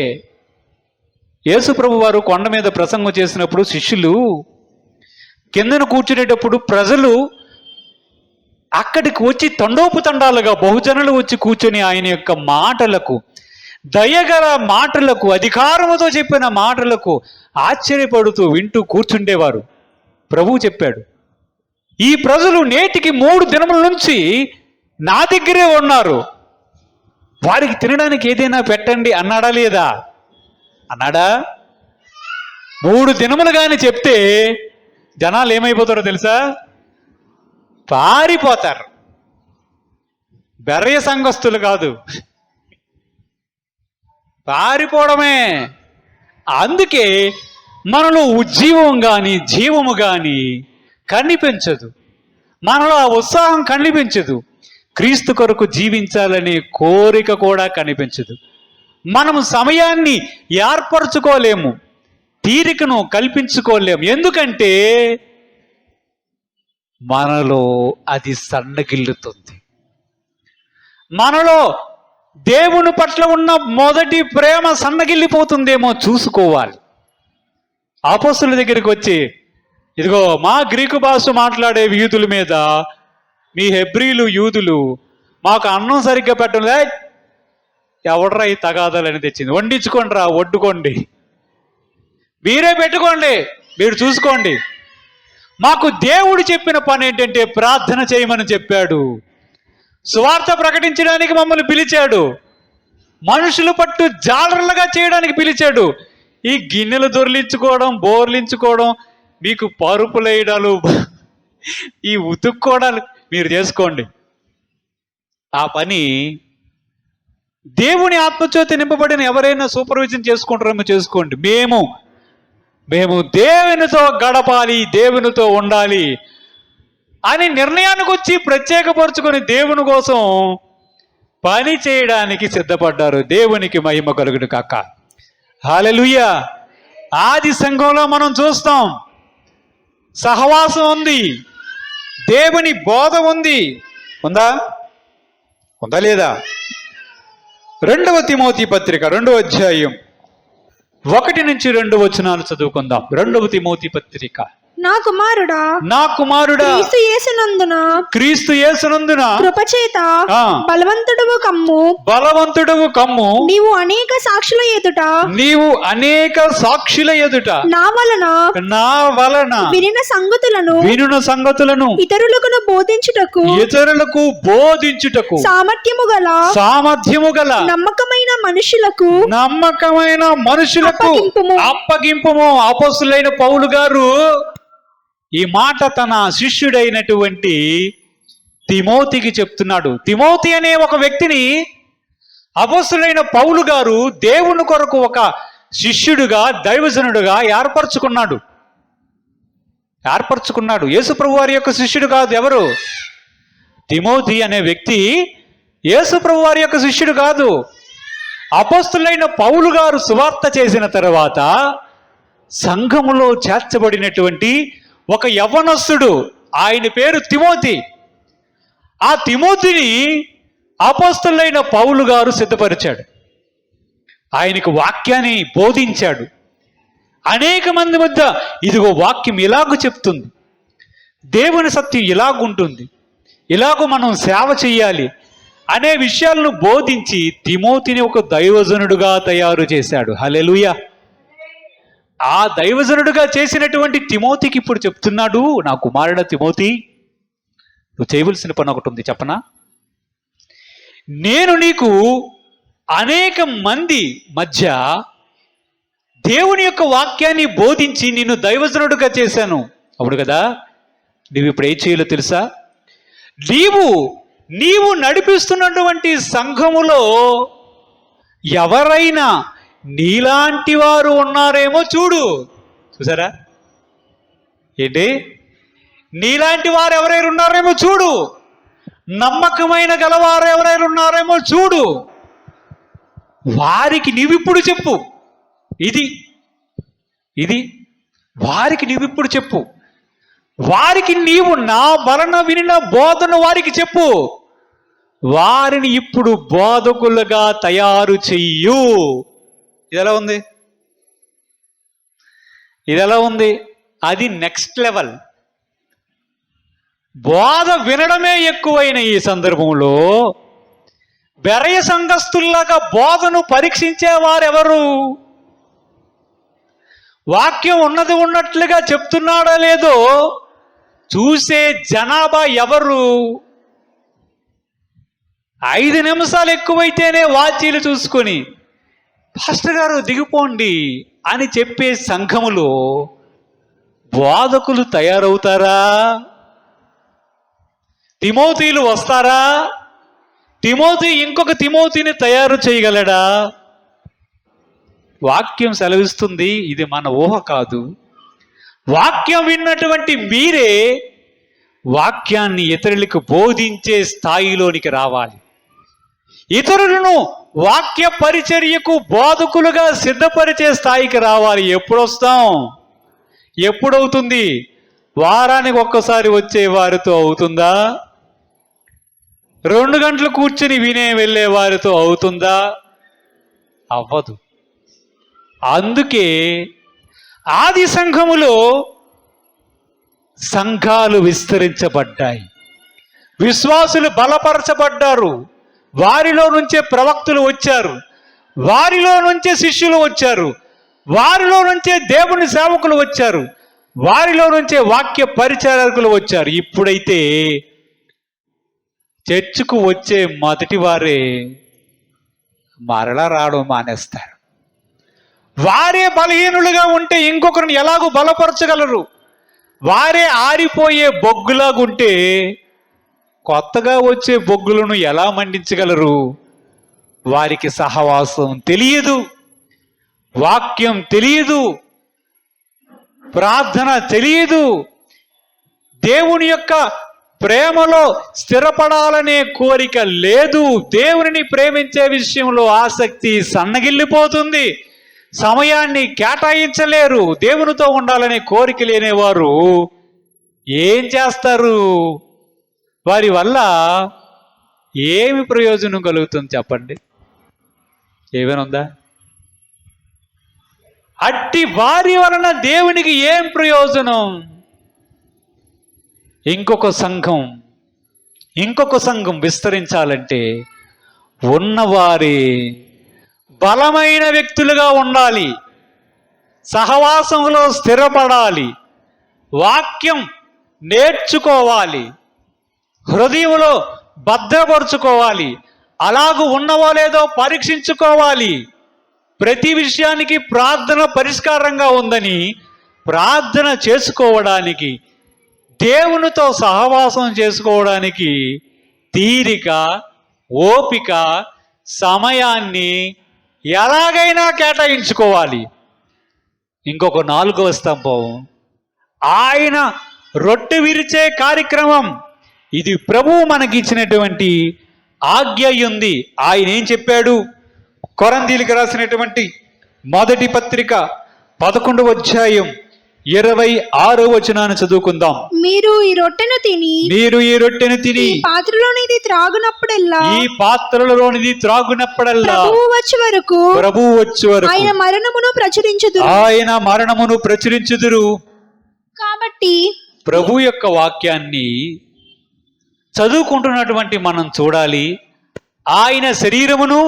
యేసుప్రభు వారు కొండ మీద ప్రసంగం చేసినప్పుడు శిష్యులు కిందను కూర్చునేటప్పుడు ప్రజలు అక్కడికి వచ్చి తండోపుతండాలుగా బహుజనులు వచ్చి కూర్చొని ఆయన యొక్క మాటలకు, దయగల మాటలకు, అధికారముతో చెప్పిన మాటలకు ఆశ్చర్యపడుతూ వింటూ కూర్చుండేవారు. ప్రభువు చెప్పాడు, ఈ ప్రజలు నేటికి 3 దినముల నుంచి నా దగ్గరే ఉన్నారు, వారికి తినడానికి ఏదైనా పెట్టండి అన్నాడా లేదా? అన్నాడా? 3 దినములు కానీ చెప్తే జనాలు ఏమైపోతారో తెలుసా? పారిపోతారు. బెర్రయ్య సంఘస్థులు కాదు, పారిపోవడమే. అందుకే మనలో ఉజ్జీవం కానీ జీవము కానీ కనిపించదు, మనలో ఆ ఉత్సాహం కనిపించదు, క్రీస్తు కొరకు జీవించాలనే కోరిక కూడా కనిపించదు. మనము సమయాన్ని ఏర్పరచుకోలేము, తీరికను కల్పించుకోలేము. ఎందుకంటే మనలో అది సన్నగిల్లుతుంది. మనలో దేవుని పట్ల ఉన్న మొదటి ప్రేమ సన్నగిల్లిపోతుందేమో చూసుకోవాలి. అపోస్తలుల దగ్గరికి వచ్చి, ఇదిగో మా గ్రీకు భాష మాట్లాడే యూదుల మీద మీ హెబ్రీలు యూదులు మాకు అన్నం సరిగ్గా పెట్టలే, ఎవడరా ఈ తగాదాలని తెచ్చింది, వండించుకోండి రా, వడ్డుకోండి, మీరే పెట్టుకోండి, మీరు చూసుకోండి. మాకు దేవుడు చెప్పిన పని ఏంటంటే ప్రార్థన చేయమని చెప్పాడు, సువార్త ప్రకటించడానికి మమ్మల్ని పిలిచాడు, మనుషుల పట్టు జాలర్లుగా చేయడానికి పిలిచాడు. ఈ గిన్నెలు దొర్లించుకోవడం, బోర్లించుకోవడం, మీకు పరుపులేయడాలు, ఈ ఉతుక్కోవడాలు మీరు చేసుకోండి. ఆ పని దేవుని ఆత్మచేత నింపబడిన ఎవరైనా సూపర్విజన్ చేసుకుంటారేమో చేసుకోండి. మేము దేవునితో గడపాలి, దేవునితో ఉండాలి అని నిర్ణయానికి వచ్చి ప్రత్యేకపరుచుకొని దేవుని కోసం పని చేయడానికి సిద్ధపడ్డారు. దేవునికి మహిమ కలుగును కాక. హల్లెలూయా. ఆది సంఘంలో మనం చూస్తాం, సహవాసం ఉంది, దేవుని బోధ ఉంది. ఉందా లేదా? 2వ తిమోతి పత్రిక 2వ అధ్యాయం 1 నుంచి 2 వచనాలు చదువుకుందాం. 2వ తిమోతి పత్రిక. నా కుమారుడా, క్రీస్తు యేసునందున కృపచేత బలవంతుడవు కమ్ము. నీవు అనేక సాక్షుల ఎదుట నా వలన వినిన సంగతులను ఇతరులకు బోధించుటకు సామర్థ్యము గల నమ్మకమైన మనుషులకు అప్పగింపుము. అపోస్తలులైన పౌలు గారు ఈ మాట తన శిష్యుడైనటువంటి తిమోతికి చెప్తున్నాడు. తిమోతి అనే ఒక వ్యక్తిని అపోస్తలులైన పౌలు గారు దేవుని కొరకు ఒక శిష్యుడుగా, దైవజనుడుగా ఏర్పరచుకున్నాడు. యేసుప్రభు వారి యొక్క శిష్యుడు కాదు. ఎవరు? తిమోతి అనే వ్యక్తి యేసుప్రభు వారి యొక్క శిష్యుడు కాదు. అపోస్తలులైన పౌలు గారు సువార్త చేసిన తర్వాత సంఘములో చేర్చబడినటువంటి ఒక యవ్వనస్తుడు, ఆయన పేరు తిమోతి. ఆ తిమోతిని అపోస్తలులైన పౌలు గారు సిద్ధపరిచాడు. ఆయనకు వాక్యాన్ని బోధించాడు. అనేక మంది మధ్య ఇదిగో వాక్యం ఇలాగూ చెప్తుంది, దేవుని సత్యం ఇలాగుంటుంది, ఇలాగూ మనం సేవ చెయ్యాలి అనే విషయాలను బోధించి తిమోతిని ఒక దైవజనుడుగా తయారు చేశాడు. హల్లెలూయా. ఆ దైవజనుడుగా చేసినటువంటి తిమోతికి ఇప్పుడు చెప్తున్నాడు, నా కుమారుడ తిమోతి, నువ్వు చేయవలసిన పని ఒకటి ఉంది, చెప్పనా? నేను నీకు అనేక మంది మధ్య దేవుని యొక్క వాక్యాన్ని బోధించి నిన్ను దైవజనుడుగా చేశాను. అవును కదా? నువ్వు ఇప్పుడు ఏం చేయాలో తెలుసా? నీవు నడిపిస్తున్నటువంటి సంఘములో ఎవరైనా నీలాంటి వారు ఉన్నారేమో చూడు. చూసారా? ఏంటి? నీలాంటి వారు ఎవరైనా ఉన్నారేమో చూడు, నమ్మకమైన గలవారు ఎవరైనా ఉన్నారేమో చూడు, వారికి నీవిప్పుడు చెప్పు. ఇది వారికి నీవిప్పుడు చెప్పు. వారికి నీవు నా వలన వినిన బోధను వారికి చెప్పు. వారిని ఇప్పుడు బోధకులుగా తయారు చెయ్యు. ఇది ఎలా ఉంది? అది నెక్స్ట్ లెవెల్. బోధ వినడమే ఎక్కువైన ఈ సందర్భంలో బెరయ సంఘస్థుల్లాగా బోధను పరీక్షించేవారెవరు? వాక్యం ఉన్నది ఉన్నట్లుగా చెప్తున్నాడో లేదో చూసే జనాభా ఎవరు? 5 నిమిషాలు ఎక్కువైతేనే వాచీలు చూసుకొని పాస్టర్ గారు దిగిపోండి అని చెప్పే సంఘములో బోధకులు తయారవుతారా? తిమోతీలు వస్తారా? తిమోతి ఇంకొక తిమోతిని తయారు చేయగలడా? వాక్యం సెలవిస్తుంది, ఇది మన ఊహ కాదు. వాక్యం విన్నటువంటి మీరే వాక్యాన్ని ఇతరులకు బోధించే స్థాయిలోనికి రావాలి. ఇతరులను వాక్య పరిచర్యకు బోధకులుగా సిద్ధపరిచే స్థాయికి రావాలి. ఎప్పుడొస్తాం? ఎప్పుడవుతుంది? వారానికి ఒక్కసారి వచ్చే వారితో అవుతుందా? 2 గంటలు కూర్చుని వినే వెళ్ళే వారితో అవుతుందా? అవ్వదు. అందుకే ఆది సంఘములో సంఘాలు విస్తరించబడ్డాయి, విశ్వాసులు బలపరచబడ్డారు, వారిలో నుంచే ప్రవక్తలు వచ్చారు, వారిలో నుంచే శిష్యులు వచ్చారు, వారిలో నుంచే దేవుని సేవకులు వచ్చారు, వారిలో నుంచే వాక్య పరిచారకులు వచ్చారు. ఇప్పుడైతే చర్చికు వచ్చే మొదటి వారే మరలా రావడం మానేస్తారు. వారే బలహీనులుగా ఉంటే ఇంకొకరిని ఎలాగూ బలపరచగలరు? వారే ఆరిపోయే బొగ్గులాగుంటే కొత్తగా వచ్చే బొగ్గులను ఎలా మండించగలరు? వారికి సహవాసం తెలియదు, వాక్యం తెలియదు, ప్రార్థన తెలియదు, దేవుని యొక్క ప్రేమలో స్థిరపడాలనే కోరిక లేదు, దేవుని ప్రేమించే విషయంలో ఆసక్తి సన్నగిల్లిపోతుంది, సమయాన్ని కేటాయించలేరు. దేవునితో ఉండాలనే కోరిక లేనివారు ఏం చేస్తారు? వారి వల్ల ఏమి ప్రయోజనం కలుగుతుంది చెప్పండి? ఏమైనా ఉందా? అట్టి వారి వలన దేవునికి ఏం ప్రయోజనం? ఇంకొక సంఘం విస్తరించాలంటే ఉన్నవారి బలమైన వ్యక్తులుగా ఉండాలి, సహవాసంలో స్థిరపడాలి, వాక్యం నేర్చుకోవాలి, హృదయంలో భద్రపరుచుకోవాలి. అలాగూ ఉన్నవో లేదో పరీక్షించుకోవాలి. ప్రతి విషయానికి ప్రార్థన పరిష్కారంగా ఉందని ప్రార్థన చేసుకోవడానికి, దేవునితో సహవాసం చేసుకోవడానికి తీరిక, ఓపిక, సమయాన్ని ఎలాగైనా కేటాయించుకోవాలి. ఇంకొక 4వ స్తంభం ఆయన రొట్టె విరిచే కార్యక్రమం. ఇది ప్రభువు మనకిచ్చినటువంటి ఆజ్ఞ ఉంది. ఆయన ఏం చెప్పాడు? కొరంథీయులకు రాసినటువంటి మొదటి పత్రిక 11వ అధ్యాయం 26వ వచనాన్ని చదువుకుందాం. మీరు ఈ రొట్టెను తిని ఈ పాత్రలోనిది త్రాగునప్పుడల్లా ప్రభువు వచ్చే వరకు ఆయన మరణమును ప్రచురించుదురు. కాబట్టి ప్రభు యొక్క వాక్యాన్ని చదువుకుంటున్నటువంటి మనం చూడాలి. ఆయన శరీరమును,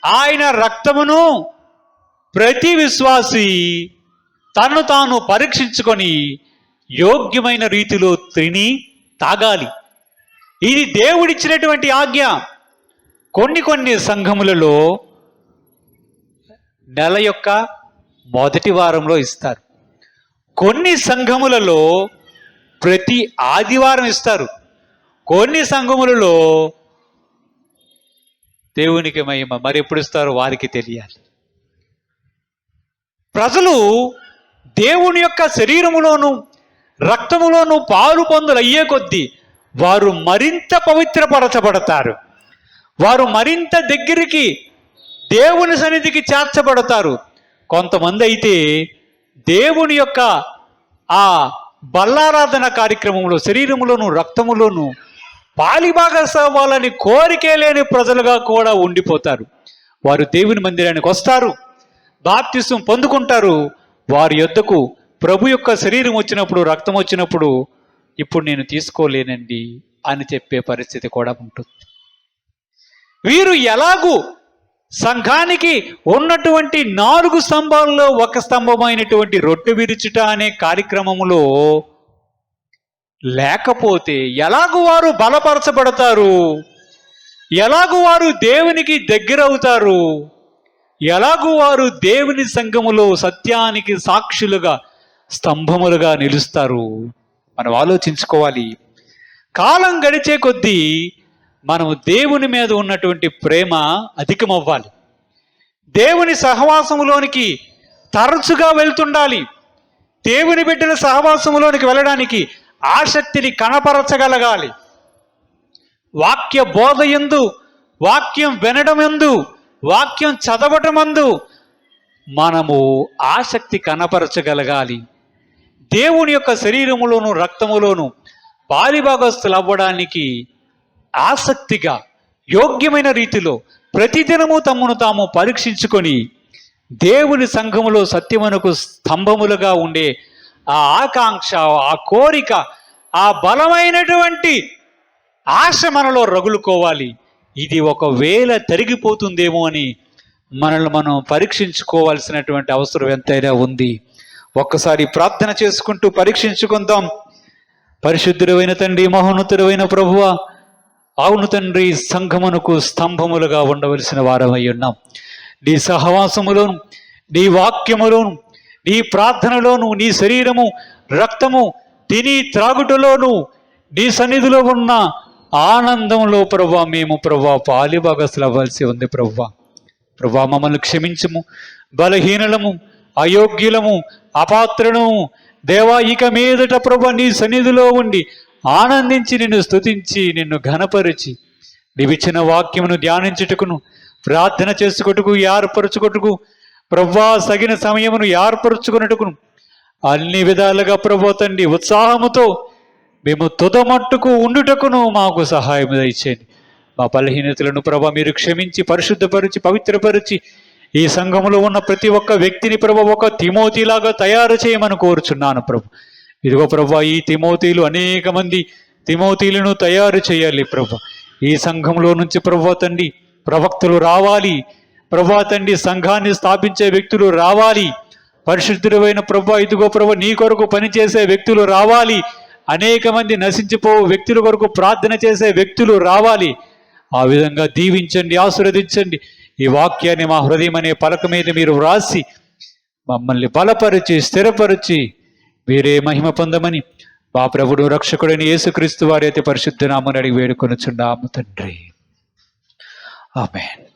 ఆయన రక్తమును ప్రతి విశ్వాసి తను తాను పరీక్షించుకొని యోగ్యమైన రీతిలో తిని తాగాలి. ఇది దేవుడిచ్చినటువంటి ఆజ్ఞ. కొన్ని సంఘములలో నెల యొక్క మొదటి వారంలో ఇస్తారు, కొన్ని సంఘములలో ప్రతి ఆదివారం ఇస్తారు, కొన్ని సంఘములలో దేవునికి మహిమ మరి ఎప్పుడు ఇస్తారో వారికి తెలియాలి. ప్రజలు దేవుని యొక్క శరీరములోను రక్తములోను పాలు పొందులయ్యే కొద్దీ వారు మరింత పవిత్రపరచబడతారు, వారు మరింత దగ్గరికి దేవుని సన్నిధికి చేర్చబడతారు. కొంతమంది అయితే దేవుని యొక్క ఆ బల్లారాధన కార్యక్రమంలో శరీరములోను రక్తములోను పాలిభాగస్వాలని కోరికే లేని ప్రజలుగా కూడా ఉండిపోతారు. వారు దేవుని మందిరానికి వస్తారు, బాప్తిసం పొందుకుంటారు. వారి యొద్దకు ప్రభు యొక్క శరీరం వచ్చినప్పుడు, రక్తం వచ్చినప్పుడు ఇప్పుడు నేను తీసుకోలేనండి అని చెప్పే పరిస్థితి కూడా ఉంటుంది. వీరు ఎలాగూ సంఘానికి ఉన్నటువంటి 4 స్తంభాల్లో ఒక స్తంభమైనటువంటి రొట్టె విరుచుట అనే కార్యక్రమములో లేకపోతే ఎలాగూ వారు బలపరచబడతారు? ఎలాగూ వారు దేవునికి దగ్గరవుతారు? ఎలాగూ వారు దేవుని సంఘములో సత్యానికి సాక్షులుగా స్తంభములుగా నిలుస్తారు? మనం ఆలోచించుకోవాలి. కాలం గడిచే కొద్దీ మనము దేవుని మీద ఉన్నటువంటి ప్రేమ అధికమవ్వాలి. దేవుని సహవాసములోనికి తరచుగా వెళ్తుండాలి. దేవుని బిడ్డల సహవాసములోనికి వెళ్ళడానికి ఆసక్తిని కనపరచగలగాలి. వాక్య బోధ యందు, వాక్యం వినడం యందు, వాక్యం చదవటమందు మనము ఆసక్తి కనపరచగలగాలి. దేవుని యొక్క శరీరములోను రక్తములోను పాలిభాగస్తులు అవ్వడానికి ఆసక్తిగా యోగ్యమైన రీతిలో ప్రతిదినము తమను తాము పరీక్షించుకొని దేవుని సంఘములో సత్యమునకు స్తంభములుగా ఉండే ఆ ఆకాంక్ష, ఆ కోరిక, ఆ బలమైనటువంటి ఆశ మనలో రగులుకోవాలి. ఇది ఒకవేళ తరిగిపోతుందేమో అని మనల్ని మనం పరీక్షించుకోవాల్సినటువంటి అవసరం ఎంతైనా ఉంది. ఒక్కసారి ప్రార్థన చేసుకుంటూ పరీక్షించుకుందాం. పరిశుద్ధుడైన తండ్రి, మహోన్నతుడైన ప్రభువా, అవును తండ్రి, సంఘమునకు స్తంభములుగా ఉండవలసిన వారమై ఉన్నాం. నీ సహవాసములోను, నీ వాక్యములోను, నీ ప్రార్థనలోను, నీ శరీరము రక్తము తిని త్రాగుటలోను, నీ సన్నిధిలో ఉన్న ఆనందంలో ప్రభువా మేము ప్రభువా పాలిభాగస్తులు అవ్వాల్సి ఉంది. ప్రభువా మమ్మల్ని క్షమించము. బలహీనలము, అయోగ్యులము, అపాత్రులము దేవా, ఇక మీదట ప్రభువా నీ సన్నిధిలో ఉండి ఆనందించి నిన్ను స్తుతించి నిన్ను ఘనపరిచి నీవిచ్చిన వాక్యమును ధ్యానించుటకును, ప్రార్థన చేసుకొట్టుకు, ఏర్పరచుకొట్టుకు ప్రభువా సగిన సమయమును ఏర్పరచుకున్నట్టుకును అన్ని విధాలుగా ప్రభువా తండ్రి ఉత్సాహముతో మేము తుదమట్టుకు ఉండుటకును మాకు సహాయం దయచేయండి. మా బలహీనతలను ప్రభువా మీరు క్షమించి పరిశుద్ధపరిచి పవిత్రపరిచి ఈ సంఘములో ఉన్న ప్రతి ఒక్క వ్యక్తిని ప్రభువా ఒక తిమోతిలాగా తయారు చేయమని కోరుచున్నాను. ఇదిగో ప్రభువా, ఈ తిమోతీలు అనేక మంది తిమోతీలను తయారు చేయాలి ప్రభువా. ఈ సంఘంలో నుంచి ప్రభువా తండ్రి ప్రవక్తలు రావాలి. ప్రభువా తండ్రి సంఘాన్ని స్థాపించే వ్యక్తులు రావాలి. పరిశుద్ధుడైన ప్రభువా, ఇదిగో ప్రభువా నీ కొరకు పనిచేసే వ్యక్తులు రావాలి. అనేక మంది నశించిపో వ్యక్తుల కొరకు ప్రార్థన చేసే వ్యక్తులు రావాలి. ఆ విధంగా దీవించండి, ఆశీర్వదించండి. ఈ వాక్యాన్ని మా హృదయం అనే పలక మీద మీరు వ్రాసి మమ్మల్ని బలపరిచి స్థిరపరిచి మీరే మహిమ పొందమని మా ప్రభుడు రక్షకుడైన యేసుక్రీస్తు వారి అయితే పరిశుద్ధ నామమున అడిగి వేడుకొనుచున్నాము తండ్రి. ఆమేన్.